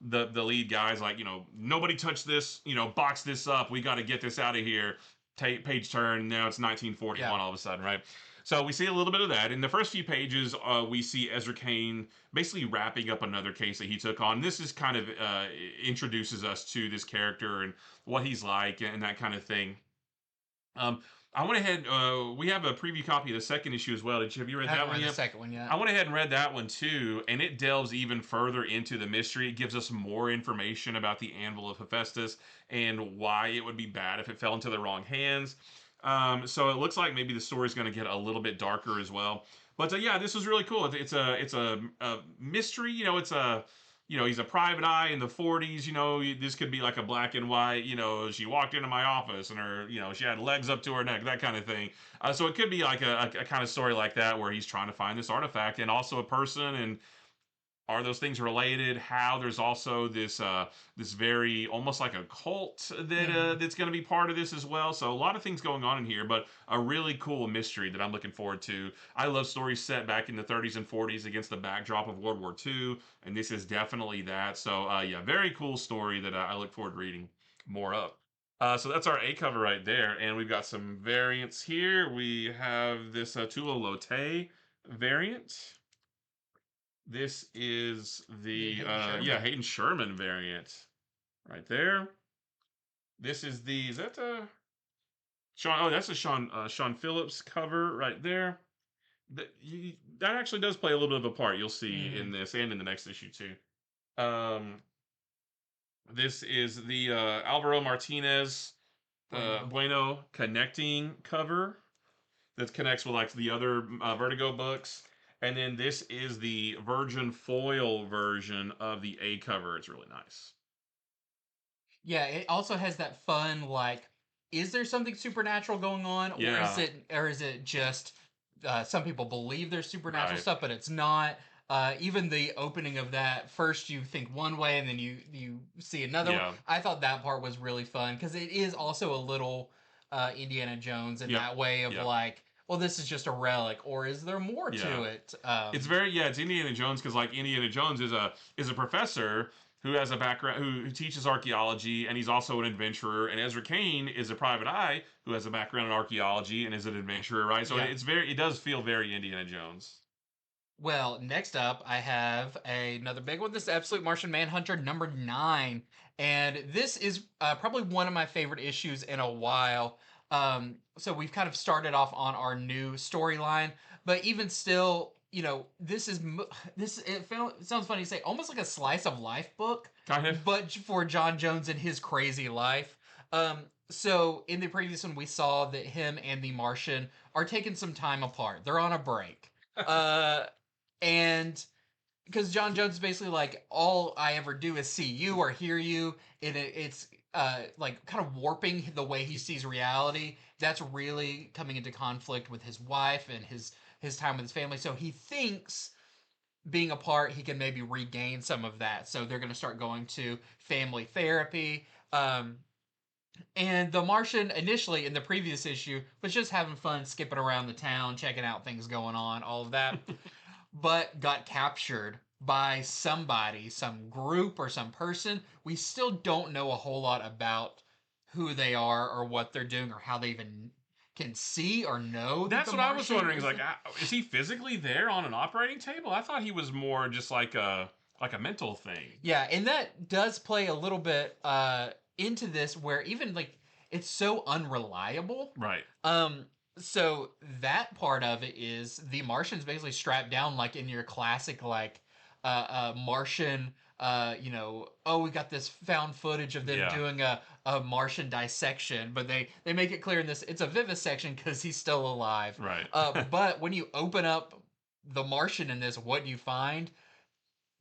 the lead guy's like, nobody touch this, box this up. We got to get this out of here. Page turn. Now it's 1941 all of a sudden, right? So we see a little bit of that. In the first few pages, we see Ezra Cain basically wrapping up another case that he took on. This is kind of introduces us to this character and what he's like and that kind of thing. I went ahead. We have a preview copy of the second issue as well. Have you read that one yet? The second one yet. I went ahead and read that one too, and it delves even further into the mystery. It gives us more information about the Anvil of Hephaestus and why it would be bad if it fell into the wrong hands. So it looks like maybe the story is going to get a little bit darker as well. But this was really cool. It's a mystery. He's a private eye in the 40s. This could be like a black and white. She walked into my office and her, she had legs up to her neck, that kind of thing. So it could be like a kind of story like that where he's trying to find this artifact and also a person, and are those things related? How there's also this very almost like a cult that that's going to be part of this as well. So a lot of things going on in here, but a really cool mystery that I'm looking forward to. I love stories set back in the 30s and 40s against the backdrop of World War II, and this is definitely that. So very cool story that I look forward to reading more of. So that's our A cover right there, and we've got some variants here. We have this Tula Lotte variant. This is the Hayden Sherman variant right there. This is that's a Sean Phillips cover right there. That actually does play a little bit of a part. You'll see in this and in the next issue too. This is the Alvaro Martinez Bueno connecting cover that connects with like the other Vertigo books. And then this is the Virgin Foil version of the A cover. It's really nice. Yeah, it also has that fun, like, is there something supernatural going on? Yeah. Or is it just some people believe there's supernatural Right. stuff, but it's not? Even the opening of that, first you think one way and then you see another one. I thought that part was really fun because it is also a little Indiana Jones in that way of like, well, this is just a relic, or is there more to it? It's Indiana Jones because like Indiana Jones is a professor, who has a background, who teaches archaeology, and he's also an adventurer. And Ezra Cain is a private eye who has a background in archaeology and is an adventurer, right? So Yeah. it does feel very Indiana Jones. Well, next up, I have another big one. This is Absolute Martian Manhunter number 9. And this is probably one of my favorite issues in a while. So we've kind of started off on our new storyline, but even still, this is it sounds funny to say, almost like a slice of life book, Kind of. but for John Jones and his crazy life. So in the previous one, we saw that him and the Martian are taking some time apart. They're on a break. And because John Jones is basically like, all I ever do is see you or hear you, and it's like kind of warping the way he sees reality. That's really coming into conflict with his wife and his time with his family. So he thinks being apart, he can maybe regain some of that. So they're going to start going to family therapy. And the Martian, initially in the previous issue, was just having fun, skipping around the town, checking out things going on, all of that, but got captured by somebody, some group or some person. We still don't know a whole lot about who they are or what they're doing or how they even can see or know. That's what I was wondering. Is he physically there on an operating table? I thought he was more just like a mental thing. Yeah, and that does play a little bit into this, where even like it's so unreliable. Right. So that part of it is the Martian's basically strapped down like in your classic like Martian we got this found footage of them doing a Martian dissection, but they make it clear in this it's a vivisection because he's still alive. Right. But when you open up the Martian in this, what you find,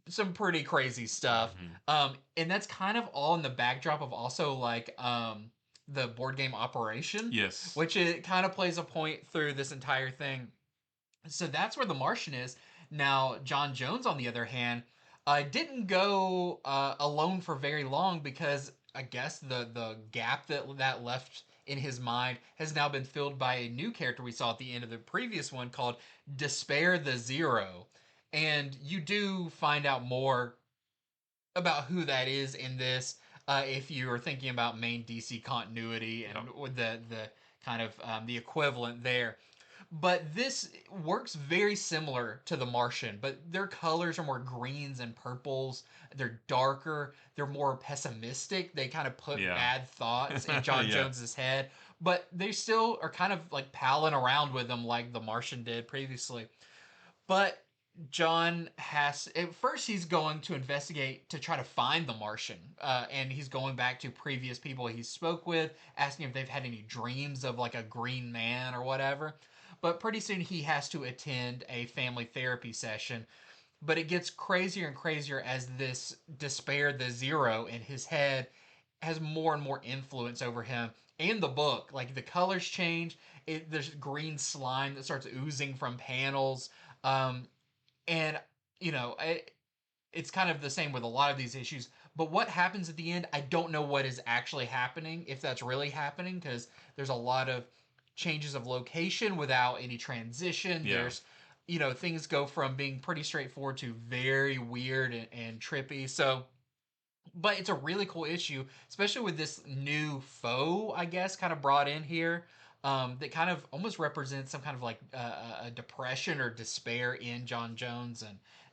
some pretty crazy stuff. And that's kind of all in the backdrop of also like the board game Operation. Yes. Which it kind of plays a point through this entire thing. So that's where the Martian is. Now, John Jones, on the other hand, didn't go alone for very long, because I guess the gap that left in his mind has now been filled by a new character we saw at the end of the previous one called Despair the Zero. And you do find out more about who that is in this, if you are thinking about main DC continuity and the kind of the equivalent there. But this works very similar to the Martian, but their colors are more greens and purples. They're darker. They're more pessimistic. They kind of put bad thoughts in John Jones's head, but they still are kind of like palling around with them like the Martian did previously. But John has, at first he's going to investigate to try to find the Martian, and he's going back to previous people he spoke with, asking if they've had any dreams of like a green man or whatever. But pretty soon he has to attend a family therapy session. But it gets crazier and crazier as this Despair the Zero in his head has more and more influence over him and the book. Like the colors change. There's green slime that starts oozing from panels. And, it's kind of the same with a lot of these issues. But what happens at the end, I don't know what is actually happening, if that's really happening, because there's a lot of changes of location without any transition. There's, things go from being pretty straightforward to very weird and trippy. So, but it's a really cool issue, especially with this new foe, I guess, kind of brought in here. That kind of almost represents some kind of like a depression or despair in John Jones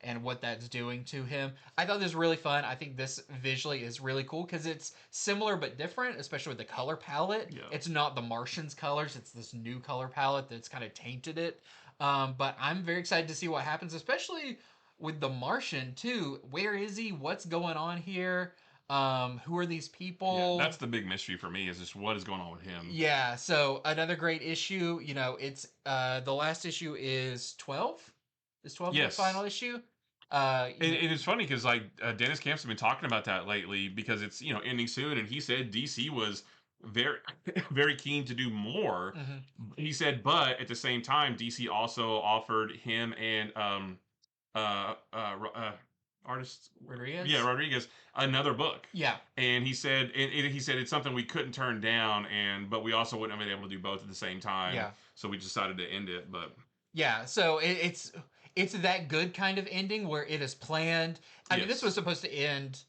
and what that's doing to him. I thought this was really fun. I think this visually is really cool because it's similar but different, especially with the color palette. Yeah. It's not the Martian's colors. It's this new color palette that's kind of tainted it. But I'm very excited to see what happens, especially with the Martian too. Where is he? What's going on here? Who are these people? Yeah, that's the big mystery for me, is just what is going on with him. Yeah, so another great issue. It's the last issue is 12. Is 12 the final issue? It is funny because like Dennis Camp's been talking about that lately, because it's ending soon, and he said DC was very very keen to do more. He said, but at the same time, DC also offered him and artist Rodriguez. Yeah, Rodriguez, another book. Yeah, and he said it's something we couldn't turn down, but we also wouldn't have been able to do both at the same time. Yeah, so we decided to end it. But yeah, so it's that good kind of ending where it is planned. I mean, this was supposed to end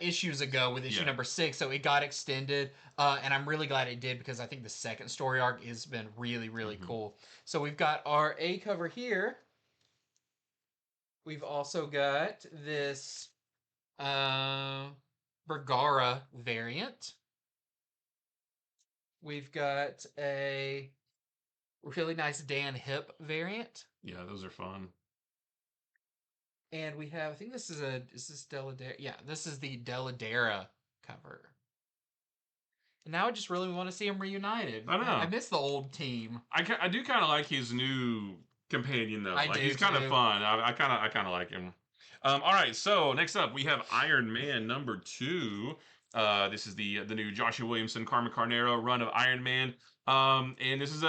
issues ago with issue Yeah. number 6, so it got extended, and I'm really glad it did because I think the second story arc has been really, really cool. So we've got our A cover here. We've also got this Bergara variant. We've got a really nice Dan Hip variant. Yeah, those are fun. And we have, I think this is Deladera. Yeah, this is the Deladera cover. And now I just really want to see them reunited. I know. I miss the old team. I do kind of like his new companion though. Like he's kind of fun. I kind of like him. All right, so next up we have Iron Man #2. This is the new Joshua Williamson, Carmen Carnero run of Iron Man. And this is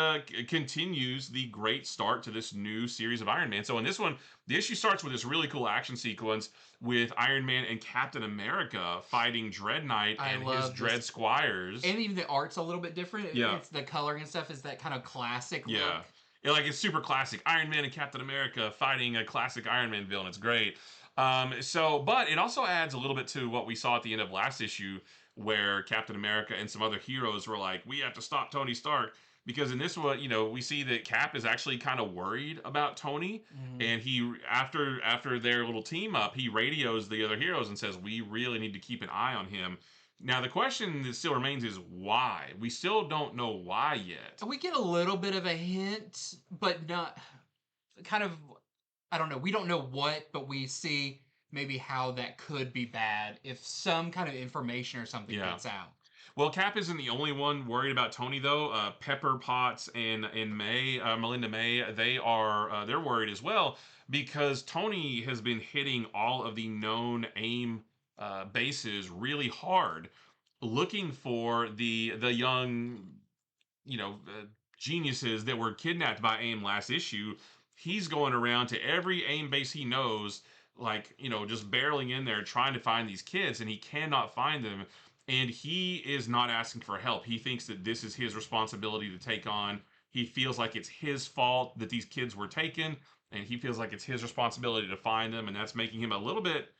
continues the great start to this new series of Iron Man. So in this one, the issue starts with this really cool action sequence with Iron Man and Captain America fighting Dread Knight and his Dread Squires. And even the art's a little bit different. Yeah. It's the coloring and stuff is that kind of classic look. Yeah, like it's super classic. Iron Man and Captain America fighting a classic Iron Man villain. It's great. But it also adds a little bit to what we saw at the end of last issue, where Captain America and some other heroes were like, we have to stop Tony Stark. Because in this one, we see that Cap is actually kind of worried about Tony, and he after their little team up, he radios the other heroes and says, we really need to keep an eye on him. Now, the question that still remains is why? We still don't know why yet. We get a little bit of a hint, but not kind of, I don't know. We don't know what, but we see maybe how that could be bad if some kind of information or something gets out. Well, Cap isn't the only one worried about Tony, though. Pepper Potts and May, Melinda May, they're worried as well because Tony has been hitting all of the known AIM bases really hard, looking for the young, geniuses that were kidnapped by AIM last issue. He's going around to every AIM base he knows, just barreling in there trying to find these kids, and he cannot find them. And he is not asking for help. He thinks that this is his responsibility to take on. He feels like it's his fault that these kids were taken, and he feels like it's his responsibility to find them, and that's making him a little bit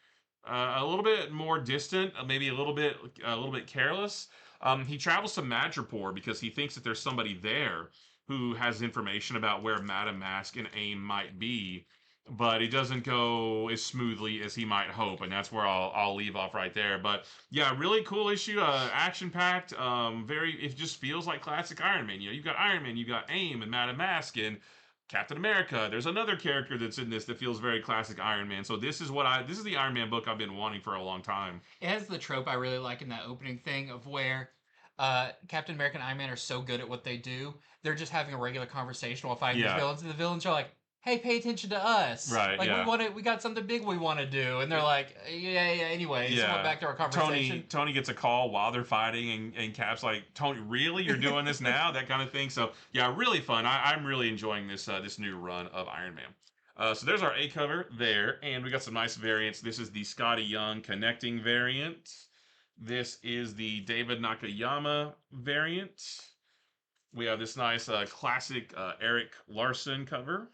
more distant, maybe a little bit careless. He travels to Madripoor because he thinks that there's somebody there who has information about where Madame Mask and AIM might be, but it doesn't go as smoothly as he might hope, and that's where I'll leave off right there. But yeah, really cool issue, action packed. It just feels like classic Iron Man. You've got Iron Man, you've got AIM and Madame Mask and Captain America. There's another character that's in this that feels very classic Iron Man. So this is the Iron Man book I've been wanting for a long time. It has the trope I really like in that opening thing of where Captain America and Iron Man are so good at what they do, they're just having a regular conversation while fighting these villains, and the villains are like, hey, pay attention to us. Right. Like we got something big we want to do, and they're like, anyways, we're back to our conversation. Tony gets a call while they're fighting, and Cap's like, Tony, really? You're doing this now? That kind of thing. So yeah, really fun. I'm really enjoying this new run of Iron Man. So there's our A cover there, and we got some nice variants. This is the Scotty Young connecting variant. This is the David Nakayama variant. We have this nice classic Eric Larson cover.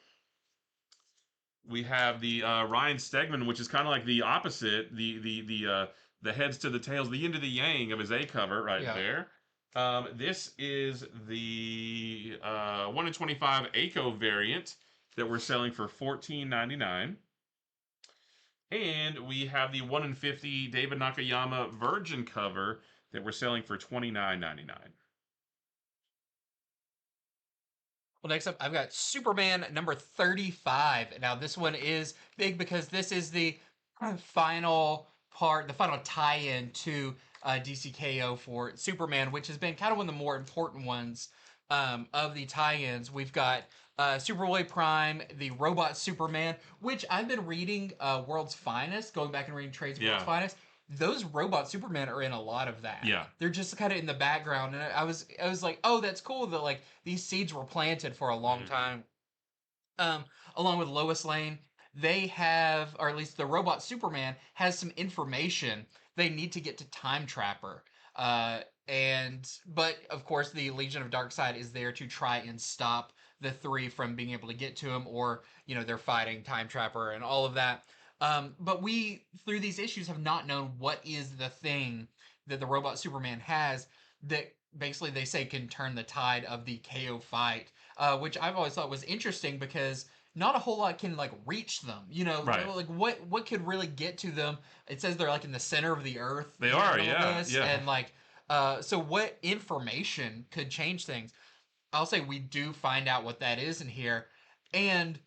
We have the Ryan Stegman, which is kind of like the opposite, the heads to the tails, the yin to the yang of his A cover there. This is the 1 in 25 ACO variant that we're selling for $14.99. And we have the 1 in 50 David Nakayama Virgin cover that we're selling for $29.99. Well, next up, I've got Superman number 35. Now, this one is big because this is the final part, the final tie-in to DCKO for Superman, which has been kind of one of the more important ones of the tie-ins. We've got Superboy Prime, the Robot Superman, which I've been reading World's Finest, going back and reading trades of World's Finest. Those Robot Supermen are in a lot of that. Yeah. They're just kind of in the background. And I was like, oh, that's cool that like these seeds were planted for a long time. Along with Lois Lane, they have, or at least the Robot Superman has some information they need to get to Time Trapper. But of course the Legion of Darkseid is there to try and stop the three from being able to get to him, or they're fighting Time Trapper and all of that. But we, through these issues, have not known what is the thing that the robot Superman has that basically they say can turn the tide of the KO fight, which I've always thought was interesting because not a whole lot can like reach them. Right. Like what could really get to them? It says they're like in the center of the earth. They in are, all yeah, this, yeah. and like so what information could change things? I'll say we do find out what that is in here, and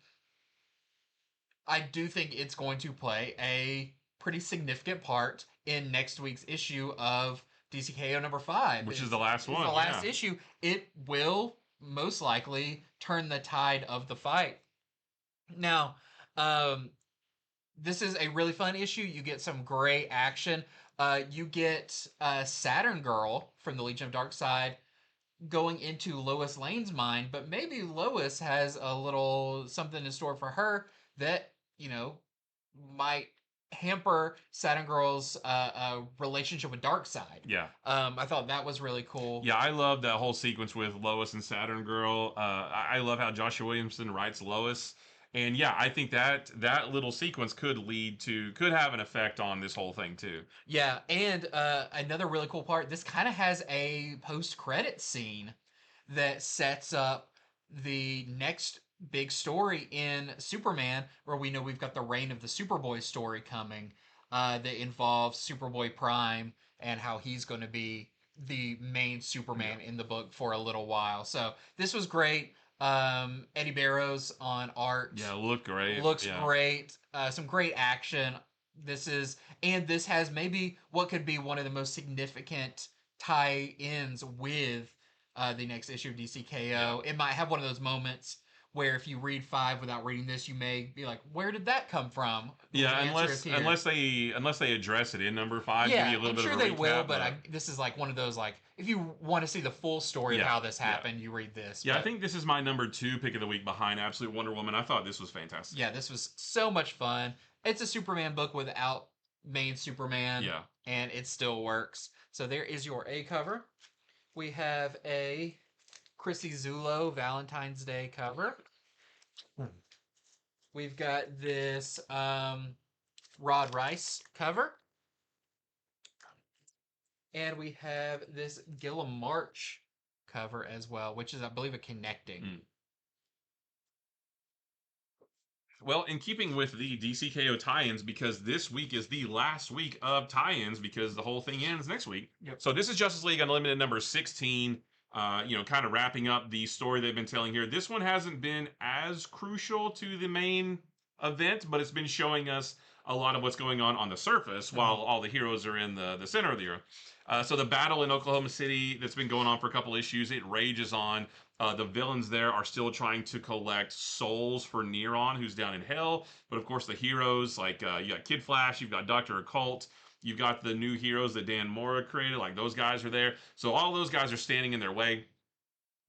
I do think it's going to play a pretty significant part in next week's issue of DCKO number 5. Which is the last It's one. the last Yeah. issue. It will most likely turn the tide of the fight. Now, um, this is a really fun issue. You get some great action. You get Saturn Girl from the Legion of Darkseid going into Lois Lane's mind, but maybe Lois has a little something in store for her that, might hamper Saturn Girl's relationship with Darkseid. Yeah. I thought that was really cool. Yeah, I love that whole sequence with Lois and Saturn Girl. I love how Joshua Williamson writes Lois. And yeah, I think that little sequence could have an effect on this whole thing too. Yeah, and another really cool part, this kind of has a post-credit scene that sets up the next big story in Superman, where we know we've got the Reign of the Superboy story coming, that involves Superboy Prime and how he's going to be the main Superman in the book for a little while. So this was great. Eddie Barrows on art. Yeah, look great. Looks Yeah. great. Some great action. This has maybe what could be one of the most significant tie-ins with the next issue of DCKO. It might have one of those moments where if you read 5 without reading this, you may be like, "Where did that come from?" Yeah, The answer is here. unless they address it in number 5, Yeah, give you a little I'm bit sure of a they recap, will, but this is like one of those, like, if you want to see the full story of Yeah, how this yeah. happened, you read this. Yeah, I But think this is my number 2 pick of the week behind Absolute Wonder Woman. I thought this was fantastic. yeah, this was so much fun. It's a Superman book without main Superman, Yeah. and it still works. So there is your A cover. We have a Chrissy Zulo Valentine's Day cover. We've got this Rod Rice cover. And we have this Gilliam March cover as well, which is, I believe, a connecting. Well, in keeping with the DCKO tie-ins, because this week is the last week of tie-ins, because the whole thing ends next week. Yep. So this is Justice League Unlimited number 16. Kind of wrapping up the story they've been telling here. This one hasn't been as crucial to the main event, but it's been showing us a lot of what's going on the surface while all the heroes are in the center of the earth. So the battle in Oklahoma City that's been going on for a couple issues, it rages on. The villains there are still trying to collect souls for Neron, who's down in hell. But of course, the heroes, like you got Kid Flash, you've got Dr. Occult, you've got the new heroes that Dan Mora created, like those guys are there. So all those guys are standing in their way.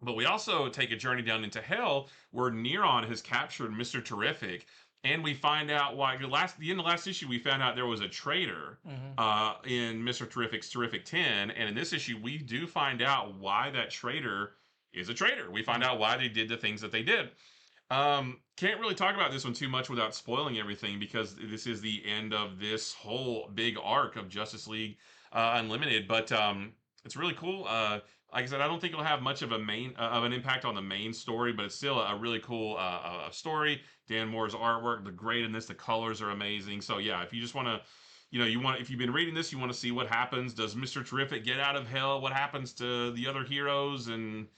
But we also take a journey down into hell where Neron has captured Mr. Terrific. And we find out why. The end of the last issue, we found out there was a traitor in Mr. Terrific's Terrific 10. And in this issue, we do find out why that traitor is a traitor. We find out why they did the things that they did. Can't really talk about this one too much without spoiling everything, because this is the end of this whole big arc of Justice League Unlimited. But it's really cool. Like I said, I don't think it'll have much of an impact on the main story, but it's still a really cool story. Dan Moore's artwork, the great in this, the colors are amazing. So yeah, if you just want to, if you've been reading this, you want to see what happens. Does Mr. Terrific get out of hell? What happens to the other heroes? And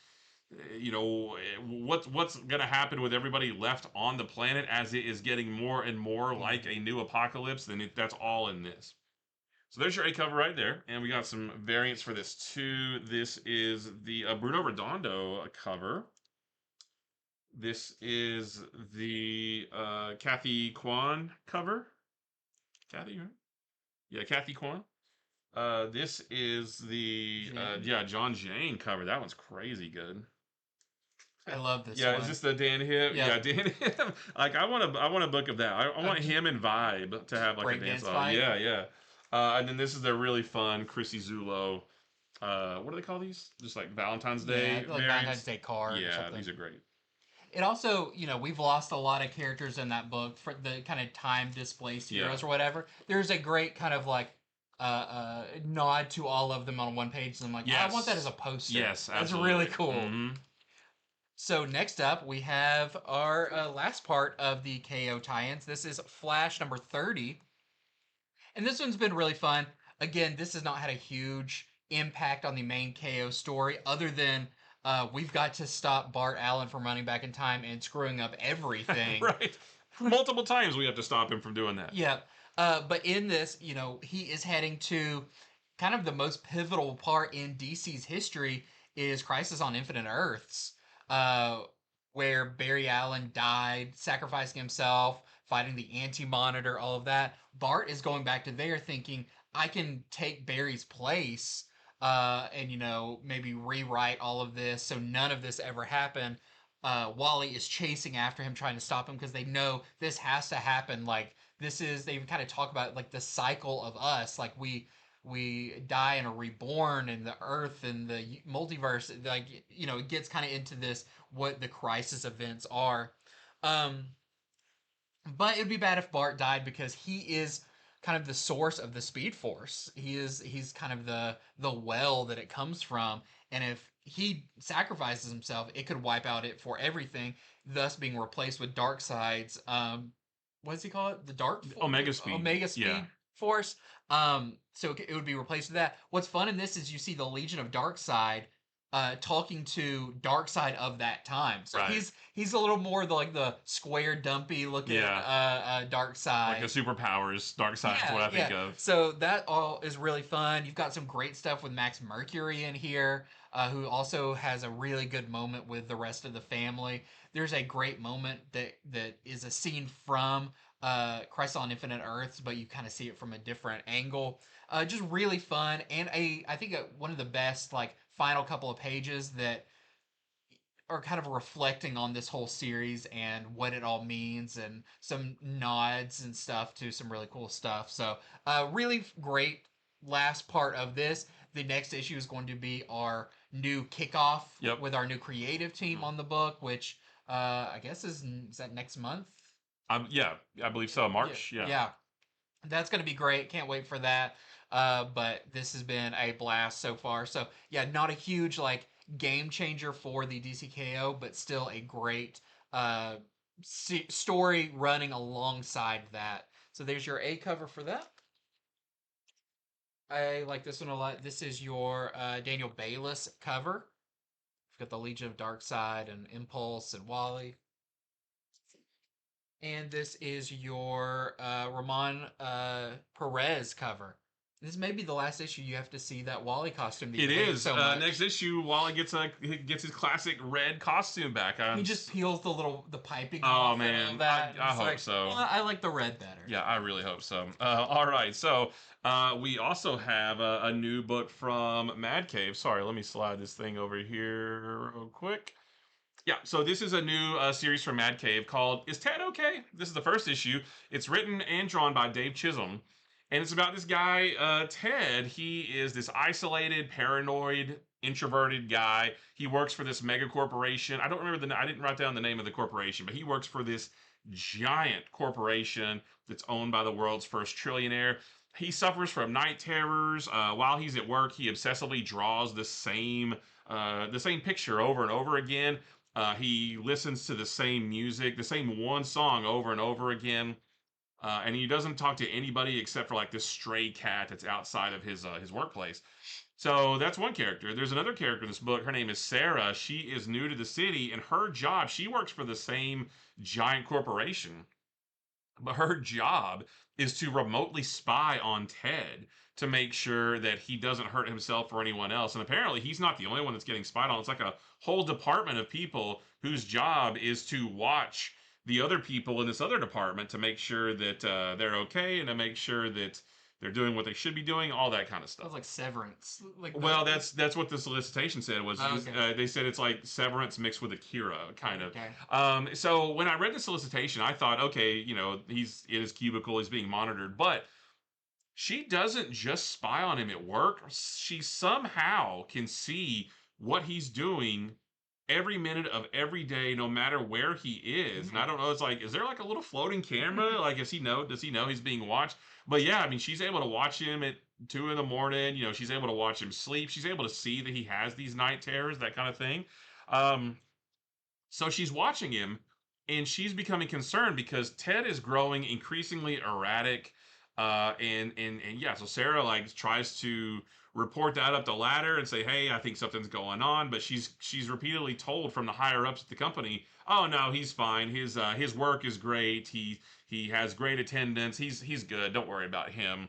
what's gonna happen with everybody left on the planet as it is getting more and more like a new apocalypse? Then that's all in this. So there's your A cover right there, and we got some variants for this too. This is the Bruno Redondo cover. This is the Kathy Kwan cover. Kathy, right? Yeah, Kathy Kwan. This is the John Jane cover. That one's crazy good. I love this. Yeah, one. is this the Dan Hip? Yeah. Dan Hip. Like I want a book of that. I want him and Vibe to have like a dance off. fight? Yeah. And then this is the really fun Chrissy Zulo. What do they call these? Just like Valentine's Day. Yeah, like Valentine's Day card. Yeah, or something. these are great. it also, we've lost a lot of characters in that book for the kind of time displaced heroes or whatever. There's a great kind of like nod to all of them on one page, and I'm like, I want that as a poster. Yes, that's absolutely. really cool. So next up, we have our last part of the KO tie-ins. This is Flash number 30. And this one's been really fun. Again, this has not had a huge impact on the main KO story, other than we've got to stop Bart Allen from running back in time and screwing up everything. Right. Multiple times we have to stop him from doing that. Yeah. But in this, he is heading to kind of the most pivotal part in DC's history is Crisis on Infinite Earths, where Barry Allen died, sacrificing himself, fighting the Anti-Monitor, all of that. Bart is going back to there thinking, I can take Barry's place and, maybe rewrite all of this so none of this ever happened. Wally is chasing after him, trying to stop him because they know this has to happen. Like, they kind of talk about like the cycle of us. Like, we die and are reborn, and the Earth and the multiverse. Like, it gets kind of into this, what the crisis events are. But it'd be bad if Bart died because he is kind of the source of the Speed Force. He's kind of the well that it comes from, and if he sacrifices himself, it could wipe out it for everything, thus being replaced with Darkseid's what does he call it? The Omega Speed. Omega Speed Force. So it would be replaced with that. What's fun in this is you see the Legion of Darkseid talking to Darkseid of that time. So he's a little more the square, dumpy looking Darkseid. Like the superpowers. Darkseid is what I think of. So that all is really fun. You've got some great stuff with Max Mercury in here, who also has a really good moment with the rest of the family. There's a great moment that is a scene from Crisis on Infinite Earths, but you kind of see it from a different angle. Just really fun, and I think one of the best final couple of pages that are kind of reflecting on this whole series and what it all means, and some nods and stuff to some really cool stuff. So really great last part of this. The next issue is going to be our new kickoff with our new creative team on the book, which I guess is that next month? Yeah, I believe so. March. Yeah. That's going to be great. Can't wait for that. But this has been a blast so far. So yeah, not a huge game changer for the DCKO, but still a great story running alongside that. So there's your A cover for that. I like this one a lot. This is your Daniel Bayliss cover. We've got the Legion of Darkseid and Impulse and Wally. And this is your Ramon Perez cover. This may be the last issue you have to see that Wally costume. That it is. So much. Next issue, Wally gets his classic red costume back. He just peels the piping. Oh man, that. I hope so. Well, I like the red better. Yeah, I really hope so. All right, so we also have a new book from Mad Cave. Sorry, let me slide this thing over here real quick. Yeah, so this is a new series from Mad Cave called Is Ted Okay? This is the first issue. It's written and drawn by Dave Chisholm. And it's about this guy, Ted. He is this isolated, paranoid, introverted guy. He works for this mega corporation. I didn't write down the name of the corporation, but he works for this giant corporation that's owned by the world's first trillionaire. He suffers from night terrors. While he's at work, he obsessively draws the same picture over and over again. He listens to the same music, the same one song over and over again. And he doesn't talk to anybody except for this stray cat that's outside of his workplace. So that's one character. There's another character in this book. Her name is Sarah. She is new to the city, and her job, she works for the same giant corporation. But her job is to remotely spy on Ted to make sure that he doesn't hurt himself or anyone else. And apparently he's not the only one that's getting spied on. It's like a whole department of people whose job is to watch the other people in this other department to make sure that they're okay and to make sure that they're doing what they should be doing, all that kind of stuff. Sounds like Severance. Well, that's what the solicitation said. They said it's like Severance mixed with Akira, kind of. Okay. So when I read the solicitation, I thought, okay, he's in his cubicle, he's being monitored, but she doesn't just spy on him at work. She somehow can see what he's doing every minute of every day, no matter where he is. And I don't know, it's like, is there like a little floating camera? Like, does he know he's being watched? But yeah, I mean, she's able to watch him at 2 in the morning. She's able to watch him sleep. She's able to see that he has these night terrors, that kind of thing. Um, so she's watching him, and she's becoming concerned because Ted is growing increasingly erratic. And yeah, so Sarah like tries to report that up the ladder and say, "Hey, I think something's going on." But she's repeatedly told from the higher ups at the company, "Oh no, he's fine. His work is great. He has great attendance. He's good. Don't worry about him."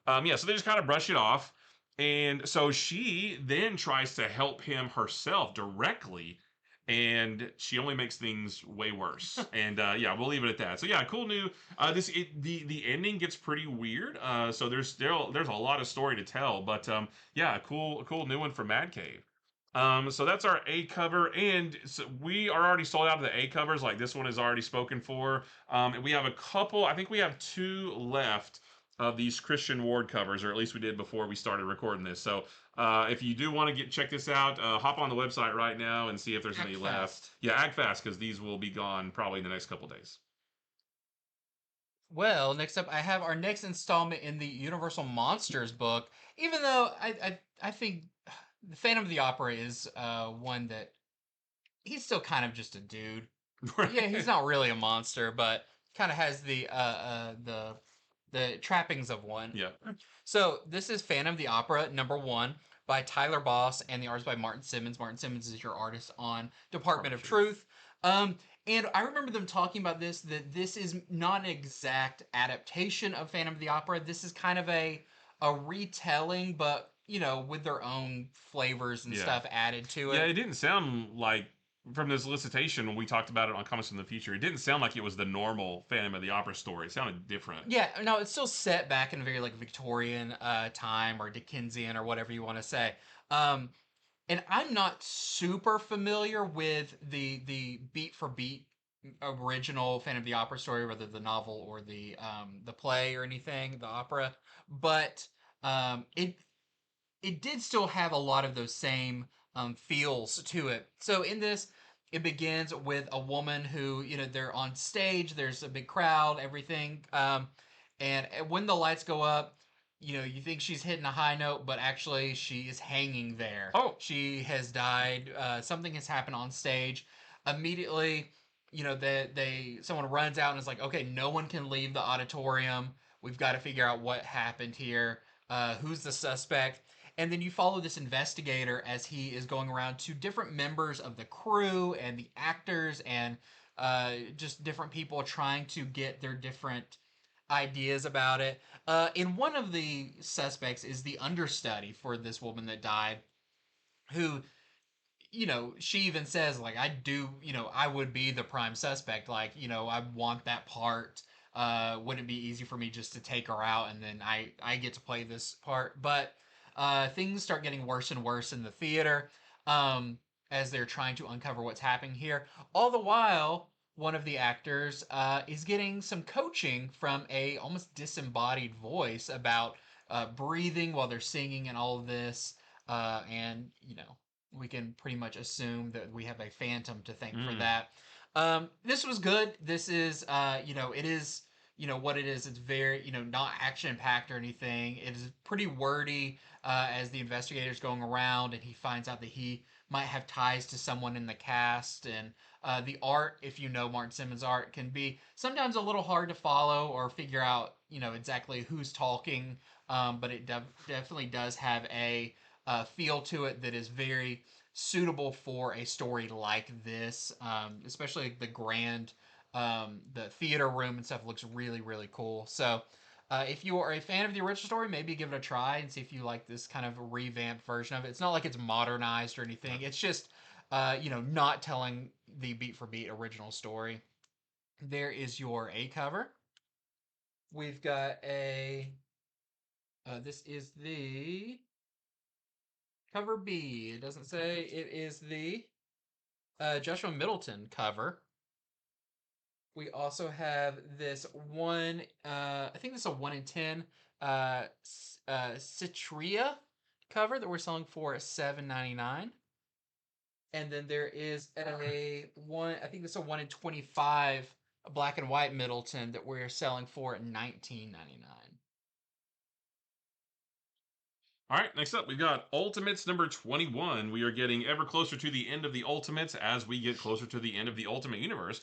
Yeah, so they just kind of brush it off. And so she then tries to help him herself directly, and she only makes things way worse. And yeah, we'll leave it at that. So yeah, cool new. The ending gets pretty weird. So there's a lot of story to tell, but yeah, cool new one from Mad Cave. So that's our A cover, and so we are already sold out of the A covers. Like this one is already spoken for. And we have a couple. I think we have two left of these Christian Ward covers, or at least we did before we started recording this. So if you do want to check this out, hop on the website right now and see if there's any left. Yeah, act fast because these will be gone probably in the next couple days. Well, next up, I have our next installment in the Universal Monsters book. Even though I think the Phantom of the Opera is one that he's still kind of just a dude. Yeah, he's not really a monster, but kind of has the trappings of one. Yeah. So this is Phantom of the Opera #1 by Tyler Boss, and the art is by Martin Simmons. Martin Simmons is your artist on Department of Truth. And I remember them talking about this, that this is not an exact adaptation of Phantom of the Opera. This is kind of a retelling, but with their own flavors and Yeah. stuff added to it. Yeah, it didn't sound like from this elicitation when we talked about it on Comics from the Future. It didn't sound like it was the normal Phantom of the Opera story. It sounded different. Yeah, no, it's still set back in a very like Victorian time or Dickensian or whatever you want to say. And I'm not super familiar with the beat for beat original Phantom of the Opera story, whether the novel or the play or anything, the opera, but it did still have a lot of those same feels to it. So in this, it begins with a woman who, they're on stage, there's a big crowd, everything. And when the lights go up, you think she's hitting a high note, but actually she is hanging there. Oh. She has died. Something has happened on stage. Immediately, someone runs out and is like, okay, no one can leave the auditorium. We've got to figure out what happened here. Who's the suspect? And then you follow this investigator as he is going around to different members of the crew and the actors and just different people trying to get their different ideas about it. And one of the suspects is the understudy for this woman that died, who, she even says, like, I do, I would be the prime suspect. Like, I want that part. Wouldn't it be easy for me just to take her out and then I get to play this part? But things start getting worse and worse in the theater as they're trying to uncover what's happening here. All the while, one of the actors is getting some coaching from a almost disembodied voice about breathing while they're singing and all of this. And, we can pretty much assume that we have a phantom to thank for that. This was good. This is, it is, what it is. It's very, not action packed or anything. It is pretty wordy as the investigator's going around and he finds out that he might have ties to someone in the cast. And the art, if you know Martin Simmons' art, can be sometimes a little hard to follow or figure out, exactly who's talking. But it definitely does have a feel to it that is very suitable for a story like this, especially the grand, the theater room and stuff looks really, really cool. So if you are a fan of the original story, maybe give it a try and see if you like this kind of revamped version of it. It's not like it's modernized or anything. It's just, not telling the beat for beat original story. There is your A cover. We've got this is the cover B. It doesn't say. It is the Joshua Middleton cover. We also have this one, I think this is a 1 in 10 Citria cover that we're selling for $7.99. And then there is a one. I think this is a 1 in 25 black and white Middleton that we're selling for at 19.99. All right, next up, we've got Ultimates number 21. We are getting ever closer to the end of the Ultimates as we get closer to the end of the Ultimate Universe.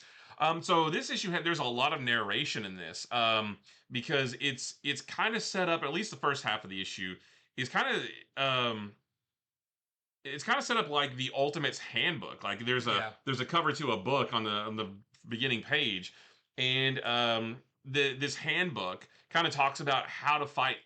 So this issue there's a lot of narration in this because it's kind of set up. At least the first half of the issue is kind of it's kind of set up like the Ultimates handbook. Like there's a cover to a book on the beginning page, and this handbook kind of talks about how to fight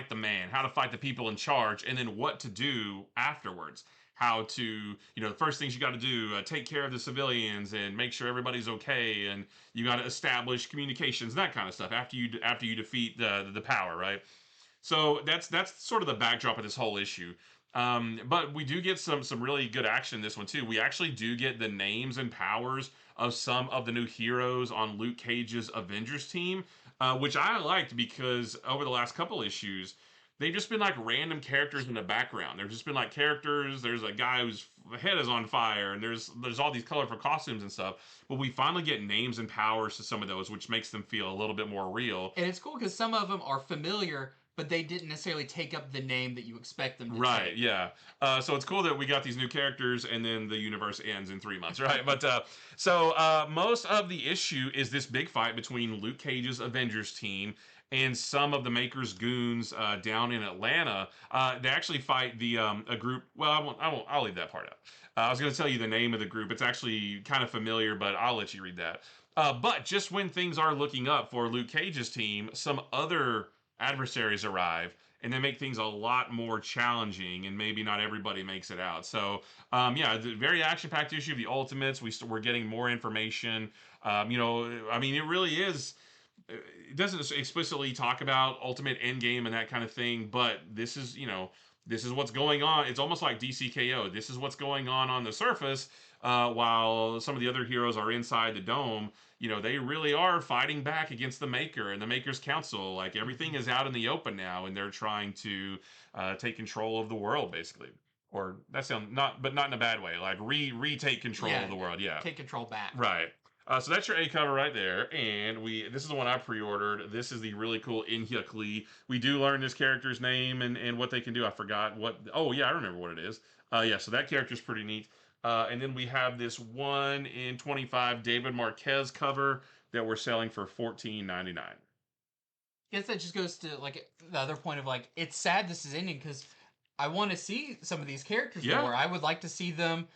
the man, how to fight the people in charge, and then what to do afterwards. How to, the first things you got to do, take care of the civilians and make sure everybody's okay, and you got to establish communications, that kind of stuff after you defeat the power, right? So that's sort of the backdrop of this whole issue. But we do get some really good action in this one too. We actually do get the names and powers of some of the new heroes on Luke Cage's Avengers team, which I liked because over the last couple issues, they've just been like random characters in the background. They've just been like characters. There's a guy whose head is on fire, and there's all these colorful costumes and stuff. But we finally get names and powers to some of those, which makes them feel a little bit more real. And it's cool because some of them are familiar, but they didn't necessarily take up the name that you expect them to Right, take. yeah. So it's cool that we got these new characters, and then the universe ends in 3 months, right? But most of the issue is this big fight between Luke Cage's Avengers team and some of the Maker's goons down in Atlanta. They actually fight a group. Well, I won't. I'll leave that part out. I was going to tell you the name of the group. It's actually kind of familiar, but I'll let you read that. But just when things are looking up for Luke Cage's team, some other adversaries arrive and they make things a lot more challenging, and maybe not everybody makes it out. So yeah, the very action-packed issue of the Ultimates. We're getting more information. I mean, it really is. It doesn't explicitly talk about Ultimate Endgame and that kind of thing, but this is what's going on. It's almost like DCKO. This is what's going on the surface, while some of the other heroes are inside the dome. They really are fighting back against the Maker and the Maker's Council. Like everything is out in the open now, and they're trying to take control of the world, basically. Or that sounds but not in a bad way. Like retake control of the world. Yeah, Take control back. right. So that's your A cover right there, and this is the one I pre-ordered. This is the really cool Inhyuk Lee. We do learn this character's name and what they can do. I forgot what. Oh yeah, I remember what it is. Yeah, so that character's pretty neat. And then we have this 1 in 25 David Marquez cover that we're selling for $14.99. I guess that just goes to like the other point of like it's sad this is ending because I want to see some of these characters more. I would like to see them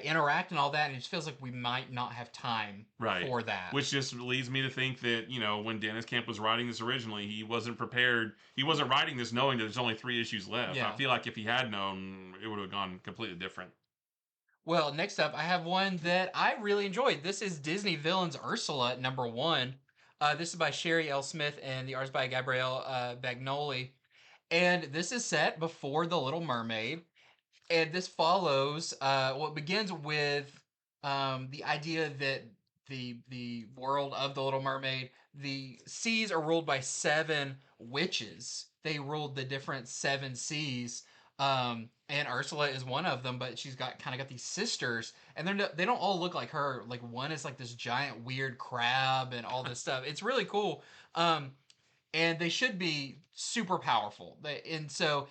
interact and all that, and it just feels like we might not have time for that. Which just leads me to think that, when Dennis Camp was writing this originally, he wasn't prepared. He wasn't writing this knowing that there's only 3 issues left. Yeah. I feel like if he had known, it would have gone completely different. Well, next up, I have one that I really enjoyed. This is Disney Villains Ursula, #1. This is by Sherry L. Smith, and the art is by Gabrielle Bagnoli. And this is set before The Little Mermaid. And this follows what begins with the idea that the world of the Little Mermaid, the seas are ruled by 7 witches. They ruled the different 7 seas, and Ursula is one of them. But she's got these sisters, and they don't all look like her. Like one is like this giant weird crab and all this stuff. It's really cool, and they should be super powerful. And so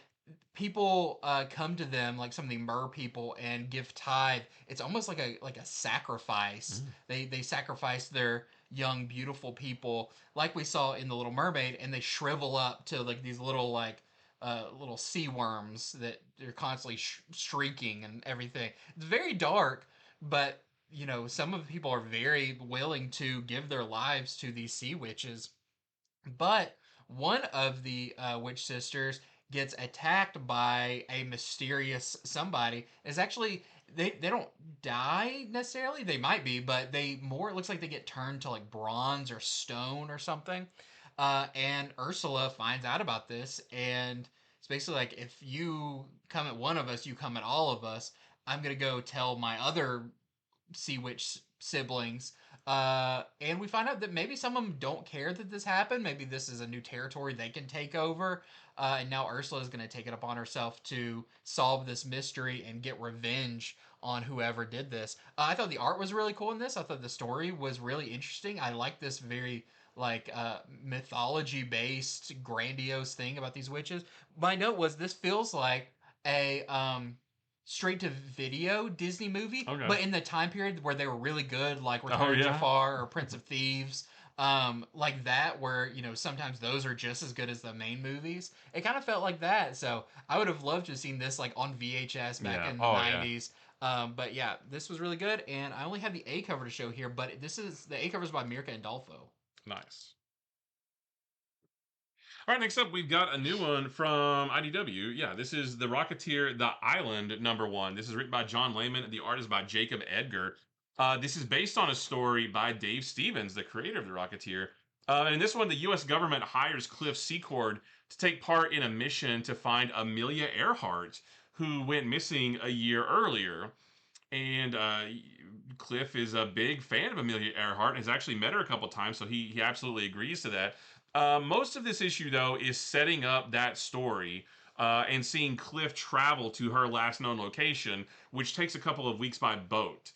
people come to them, like some of the mer people, and give tithe. It's almost like a sacrifice. They sacrifice their young beautiful people, like we saw in The Little Mermaid, and they shrivel up to like these little little sea worms that they're constantly shrieking and everything. It's very dark, but some of the people are very willing to give their lives to these sea witches. But one of the witch sisters gets attacked by a mysterious somebody. Is actually they don't die necessarily. They might be, but it looks like they get turned to like bronze or stone or something. And Ursula finds out about this, and it's basically like, if you come at one of us, you come at all of us. I'm gonna go tell my other Sea Witch siblings. And we find out that maybe some of them don't care that this happened. Maybe this is a new territory they can take over. And now Ursula is going to take it upon herself to solve this mystery and get revenge on whoever did this. I thought the art was really cool in this. I thought the story was really interesting. I like this very like mythology based grandiose thing about these witches. My note was this feels like a straight to video Disney movie, Okay. but in the time period where they were really good, like Return Oh, of yeah. Jafar or Prince of Thieves, like that, where sometimes those are just as good as the main movies. It kind of felt like that, so I would have loved to have seen this like on VHS back Yeah. in the Oh, yeah. '90s. But yeah, this was really good, and I only have the A cover to show here, but this is the A cover is by Mirka and Dolfo. Nice. All right, next up, we've got a new one from IDW. Yeah, this is The Rocketeer, The Island, #1. This is written by John Layman. The art is by Jacob Edgar. This is based on a story by Dave Stevens, the creator of The Rocketeer. And in this one, the U.S. government hires Cliff Secord to take part in a mission to find Amelia Earhart, who went missing a year earlier. And Cliff is a big fan of Amelia Earhart and has actually met her a couple times, so he absolutely agrees to that. Most of this issue, though, is setting up that story and seeing Cliff travel to her last known location, which takes a couple of weeks by boat.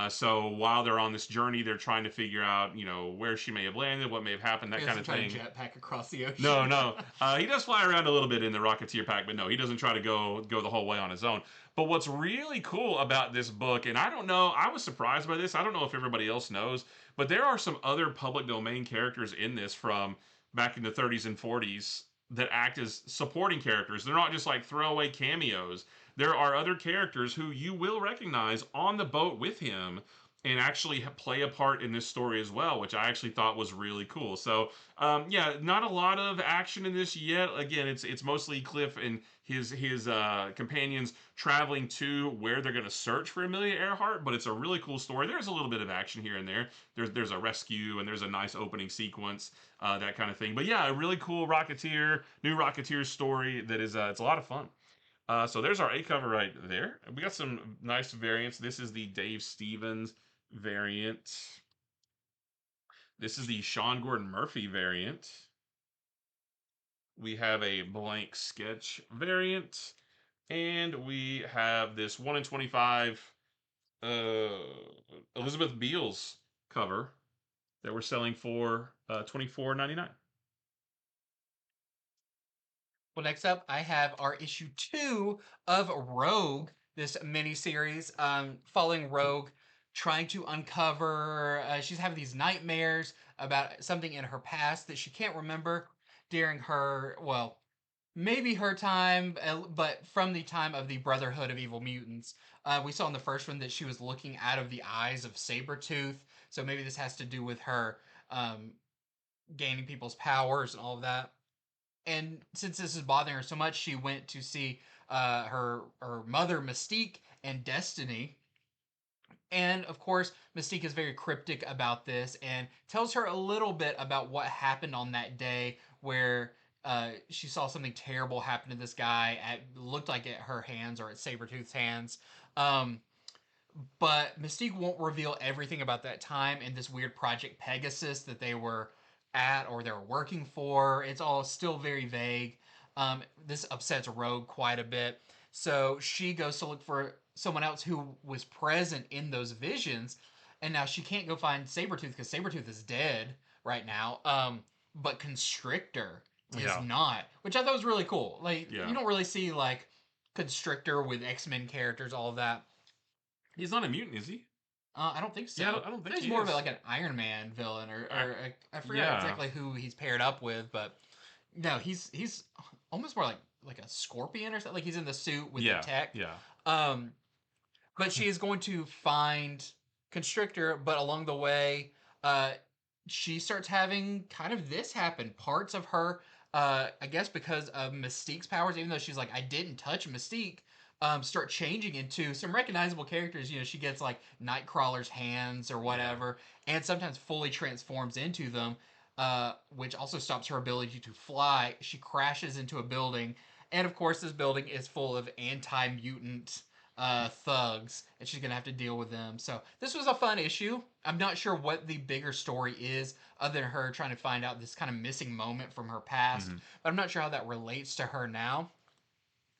So while they're on this journey, they're trying to figure out, where she may have landed, what may have happened, that kind of thing. To jetpack across the ocean. No. He does fly around a little bit in the Rocketeer pack, but no, he doesn't try to go the whole way on his own. But what's really cool about this book, and I don't know, I was surprised by this. I don't know if everybody else knows, but there are some other public domain characters in this from back in the 30s and 40s that act as supporting characters. They're not just like throwaway cameos. There are other characters who you will recognize on the boat with him and actually play a part in this story as well, which I actually thought was really cool. So, yeah, not a lot of action in this yet. Again, it's mostly Cliff and his companions traveling to where they're going to search for Amelia Earhart, but it's a really cool story. There's a little bit of action here and there. There's a rescue and there's a nice opening sequence, that kind of thing. But yeah, a really cool new Rocketeer story that is it's a lot of fun. So there's our A cover right there. We got some nice variants. This is the Dave Stevens variant. This is the Sean Gordon Murphy variant. We have a blank sketch variant. And we have this 1 in 25 Elizabeth Beals cover that we're selling for $24.99. Well, next up, I have our issue 2 of Rogue, this miniseries following Rogue, trying to uncover. She's having these nightmares about something in her past that she can't remember during her, well, maybe her time, but from the time of the Brotherhood of Evil Mutants. We saw in the first one that she was looking out of the eyes of Sabretooth, so maybe this has to do with her gaining people's powers and all of that. And since this is bothering her so much, she went to see her mother Mystique and Destiny. And of course, Mystique is very cryptic about this and tells her a little bit about what happened on that day where she saw something terrible happen to this guy at looked like at her hands or at Sabretooth's hands. But Mystique won't reveal everything about that time and this weird Project Pegasus that they were at or they're working for. It's all still very vague. This upsets Rogue quite a bit. So she goes to look for someone else who was present in those visions. And now she can't go find Sabretooth because Sabretooth is dead right now. But Constrictor is not, which I thought was really cool. Like, you don't really see, like, Constrictor with X-Men characters, all of that. He's not a mutant, is he? I don't think so. Yeah, I don't think he's more of like an Iron Man villain, or I forget exactly who he's paired up with, but no, he's almost more like a Scorpion or something. Like he's in the suit with the tech. Yeah. But she is going to find Constrictor, but along the way, she starts having kind of this happen. Parts of her, I guess, because of Mystique's powers, even though she's like, I didn't touch Mystique. Start changing into some recognizable characters. You know, she gets like Nightcrawler's hands or whatever, and sometimes fully transforms into them, which also stops her ability to fly. She crashes into a building, and of course, this building is full of anti-mutant thugs, and she's gonna have to deal with them. So this was a fun issue. I'm not sure what the bigger story is, other than her trying to find out this kind of missing moment from her past. Mhm. But I'm not sure how that relates to her now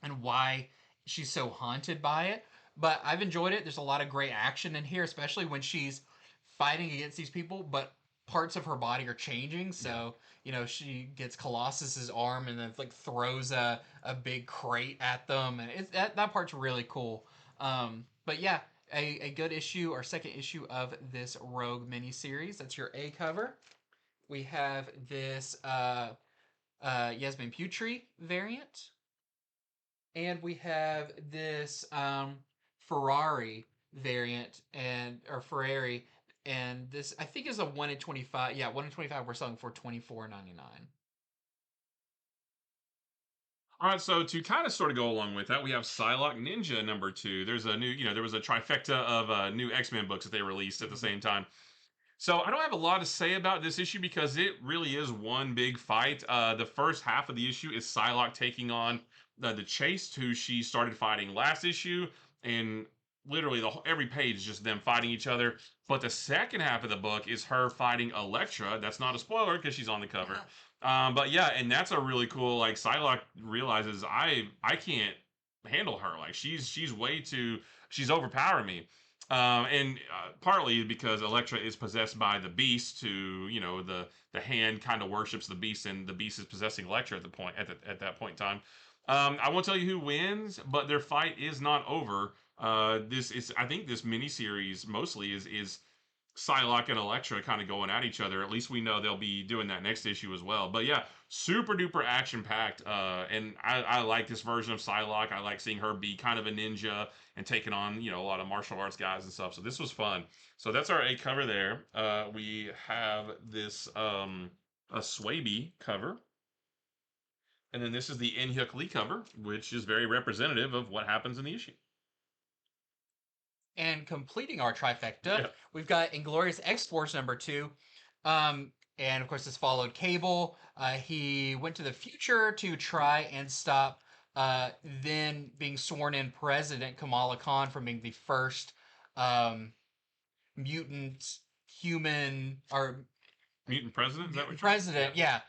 and why she's so haunted by it. But I've enjoyed it. There's a lot of great action in here, especially when she's fighting against these people, but parts of her body are changing. So, she gets Colossus's arm and then like throws a big crate at them, and that part's really cool. But yeah, a good issue, or second issue of this Rogue miniseries. That's your A cover. We have this Yasmin Putri variant, and we have this Ferrari variant, or Ferrari, and this I think is a 1 in 25. Yeah, 1 in 25. We're selling for $24.99. All right, so to kind of sort of go along with that, we have Psylocke Ninja #2. There's a new, there was a trifecta of new X-Men books that they released at the same time. So I don't have a lot to say about this issue because it really is one big fight. The first half of the issue is Psylocke taking on the Chase, who she started fighting last issue, and literally every page is just them fighting each other. But the second half of the book is her fighting Elektra. That's not a spoiler because she's on the cover. But yeah, and that's a really cool. Like Psylocke realizes I can't handle her. Like she's way too she's overpowering me. And partly because Elektra is possessed by the Beast, who the hand kind of worships the Beast, and the Beast is possessing Elektra at that point in time. I won't tell you who wins, but their fight is not over. I think this miniseries mostly is Psylocke and Elektra kind of going at each other. At least we know they'll be doing that next issue as well. But yeah, super duper action packed. And I like this version of Psylocke. I like seeing her be kind of a ninja and taking on a lot of martial arts guys and stuff. So this was fun. So that's our A cover there. We have this a Swaby cover. And then this is the In-Hyuk Lee cover, which is very representative of what happens in the issue. And completing our trifecta, Yeah. we've got Inglorious X-Force #2. And of course, this followed Cable. He went to the future to try and stop then being sworn in President Kamala Khan from being the first mutant human, or Mutant President? Is that what you're president, yeah.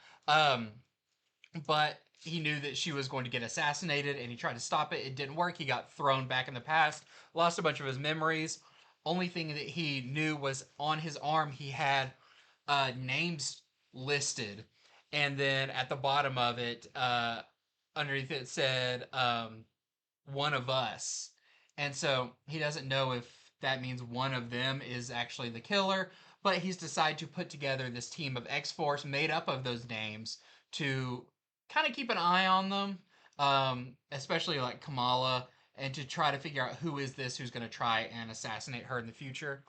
But he knew that she was going to get assassinated, and he tried to stop it. It didn't work. He got thrown back in the past, lost a bunch of his memories. Only thing that he knew was on his arm he had names listed, and then at the bottom of it, underneath it said "one of us," and so he doesn't know if that means one of them is actually the killer. But he's decided to put together this team of X-Force made up of those names to kind of keep an eye on them, especially like Kamala, and to try to figure out who is this who's going to try and assassinate her in the future.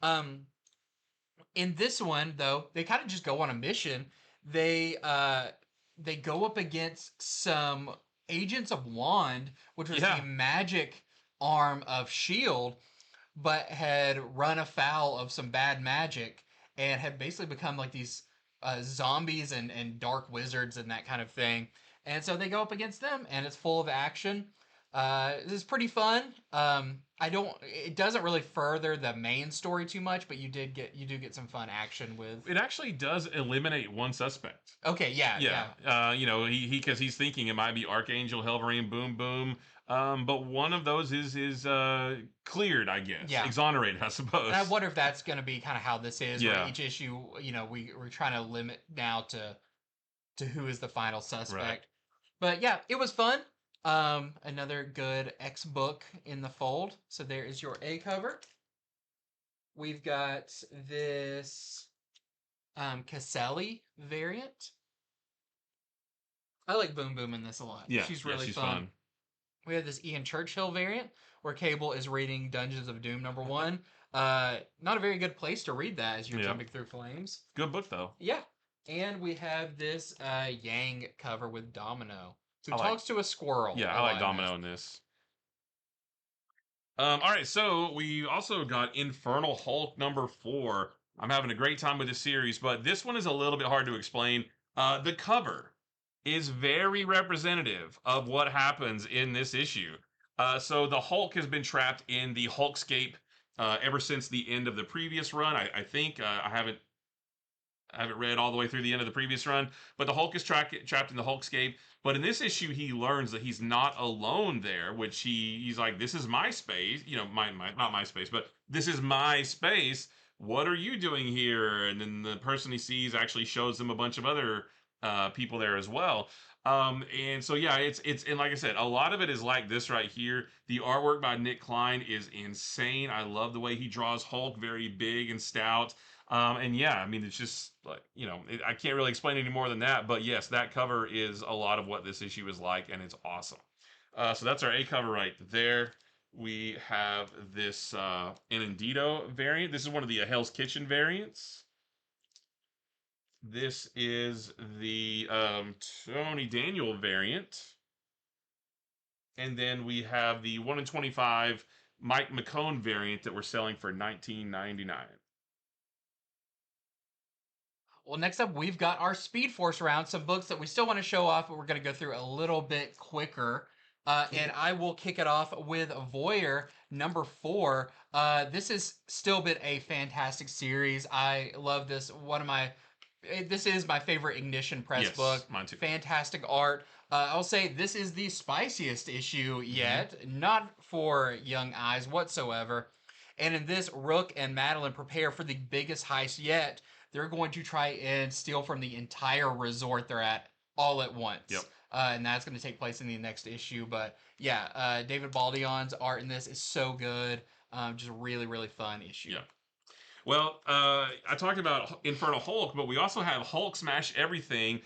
In this one, though, they kind of just go on a mission. They go up against some agents of Wand, which was the magic arm of Shield, but had run afoul of some bad magic and had basically become like these zombies and dark wizards and that kind of thing. And so they go up against them, and it's full of action. This is pretty fun. It doesn't really further the main story too much, but you do get some fun action with. It actually does eliminate one suspect. Okay, yeah. Because he's thinking it might be Archangel, Helverine, Boom Boom. But one of those is cleared, I guess. Yeah. Exonerated, I suppose. And I wonder if that's going to be kind of how this is. Yeah. Where each issue, we're trying to limit now to who is the final suspect. Right. But yeah, it was fun. Another good X book in the fold. So there is your A cover. We've got this Caselli variant. I like Boom Boom in this a lot. Yeah, she's really she's fun. fun. We have this Ian Churchill variant where Cable is reading Dungeons of Doom #1. Not a very good place to read that as you're jumping through flames. Good book though. Yeah. And we have this Yang cover with Domino, who talks to a squirrel. Yeah, I like Domino in this. All right, so we also got Infernal Hulk #4. I'm having a great time with this series, but this one is a little bit hard to explain. The cover is very representative of what happens in this issue. So the Hulk has been trapped in the Hulkscape ever since the end of the previous run. I think I haven't read all the way through the end of the previous run, but the Hulk is trapped in the Hulkscape. But in this issue, he learns that he's not alone there, which he's like, "This is my space, you know, my not my space, but this is my space. What are you doing here?" And then the person he sees actually shows him a bunch of other people there as well. And so yeah, it's and like I said, a lot of it is like this right here. The artwork by Nick Klein is insane. I love the way he draws Hulk, very big and stout. And yeah, I mean, it's just like, I can't really explain any more than that. But yes, that cover is a lot of what this issue is like, and it's awesome. So that's our A cover right there. We have this Inendito variant. This is one of the Hell's Kitchen variants. This is the Tony Daniel variant. And then we have the 1 in 25 Mike McCone variant that we're selling for $19.99. Well, next up, we've got our Speed Force round, some books that we still want to show off, but we're going to go through a little bit quicker. And I will kick it off with Voyeur number 4. This has still been a fantastic series. I love this. This is my favorite Ignition Press book. Mine too. Fantastic art. I'll say this is the spiciest issue yet, not for young eyes whatsoever. And in this, Rook and Madeline prepare for the biggest heist yet. They're going to try and steal from the entire resort they're at all at once. Yep. And that's going to take place in the next issue. But yeah, David Baldion's art in this is so good. Just really, really fun issue. Yeah. Well, I talked about Infernal Hulk, but we also have Hulk Smash Everything,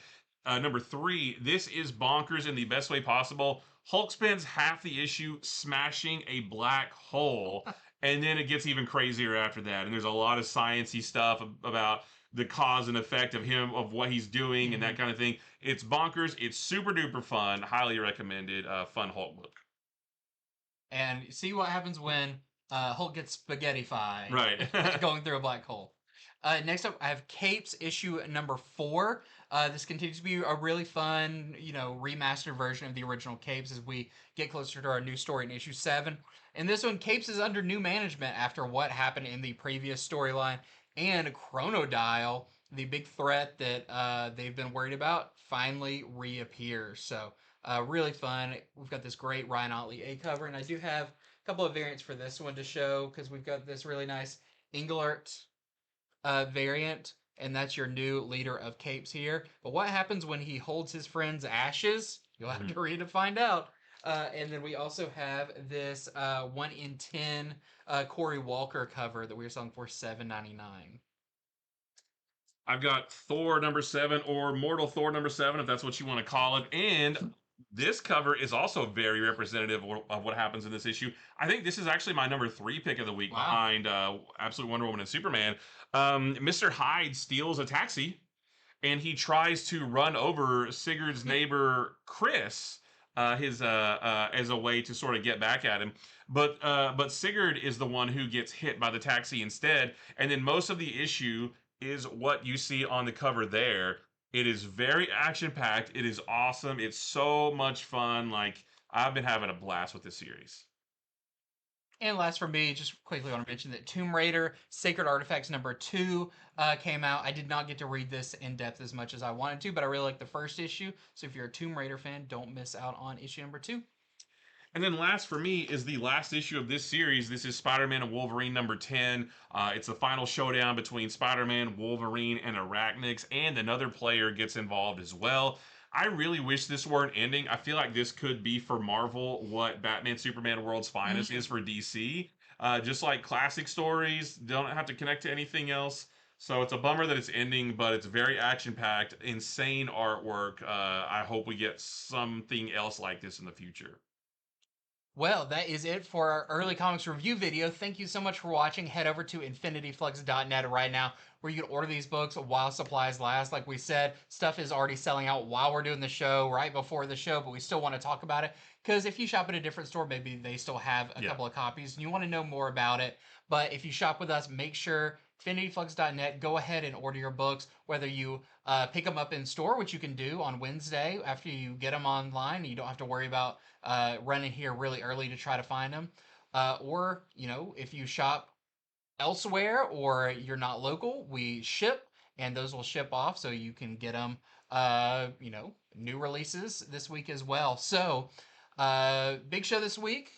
number 3. This is bonkers in the best way possible. Hulk spends half the issue smashing a black hole, and then it gets even crazier after that. And there's a lot of sciencey stuff about the cause and effect of what he's doing and that kind of thing. It's bonkers. It's super duper fun. Highly recommended. Fun Hulk book. And see what happens when Hulk gets spaghettified. Right. Going through a black hole. Next up, I have Capes issue number 4. This continues to be a really fun, remastered version of the original Capes as we get closer to our new story in issue 7. In this one, Capes is under new management after what happened in the previous storyline, and Chronodial, the big threat that they've been worried about, finally reappears. So really fun. We've got this great Ryan Otley A cover, and I do have a couple of variants for this one to show because we've got this really nice Englert variant, and that's your new leader of Capes here. But what happens when he holds his friend's ashes? You'll have to read to find out. And then we also have this 1 in 10 Corey Walker cover that we were selling for $7.99. I've got Thor number 7, or Mortal Thor number 7, if that's what you want to call it. And this cover is also very representative of what happens in this issue. I think this is actually my number 3 pick of the week behind Absolute Wonder Woman and Superman. Mr. Hyde steals a taxi, and he tries to run over Sigurd's neighbor, Chris, as a way to sort of get back at him. But Sigurd is the one who gets hit by the taxi instead. And then most of the issue is what you see on the cover there. It is very action-packed. It is awesome. It's so much fun. Like, I've been having a blast with this series. And last for me, just quickly want to mention that Tomb Raider Sacred Artifacts number 2 came out. I did not get to read this in depth as much as I wanted to, but I really like the first issue. So if you're a Tomb Raider fan, don't miss out on issue number 2. And then last for me is the last issue of this series. This is Spider-Man and Wolverine number 10. It's the final showdown between Spider-Man, Wolverine, and Arachnix, and another player gets involved as well. I really wish this weren't ending. I feel like this could be for Marvel what Batman Superman World's Finest is for DC. Just like classic stories, don't have to connect to anything else. So it's a bummer that it's ending, but it's very action-packed, insane artwork. I hope we get something else like this in the future. Well, that is it for our early comics review video. Thank you so much for watching. Head over to infinityflux.net right now where you can order these books while supplies last. Like we said, stuff is already selling out while we're doing the show, right before the show, but we still want to talk about it because if you shop at a different store, maybe they still have a couple of copies and you want to know more about it. But if you shop with us, make sure infinityflux.net. Go ahead and order your books, whether you pick them up in store, which you can do on Wednesday after you get them online. You don't have to worry about running here really early to try to find them. Or, if you shop elsewhere or you're not local, we ship and those will ship off so you can get them, new releases this week as well. So, big show this week.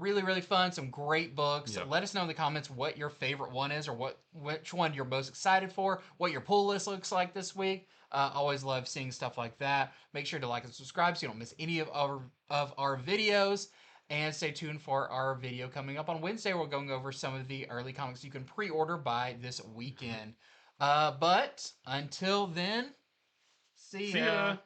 Really, really fun. Some great books. Yep. Let us know in the comments what your favorite one is, or which one you're most excited for. What your pull list looks like this week. Always love seeing stuff like that. Make sure to like and subscribe so you don't miss any of our videos. And stay tuned for our video coming up on Wednesday. We're going over some of the early comics you can pre-order by this weekend. But until then, see ya.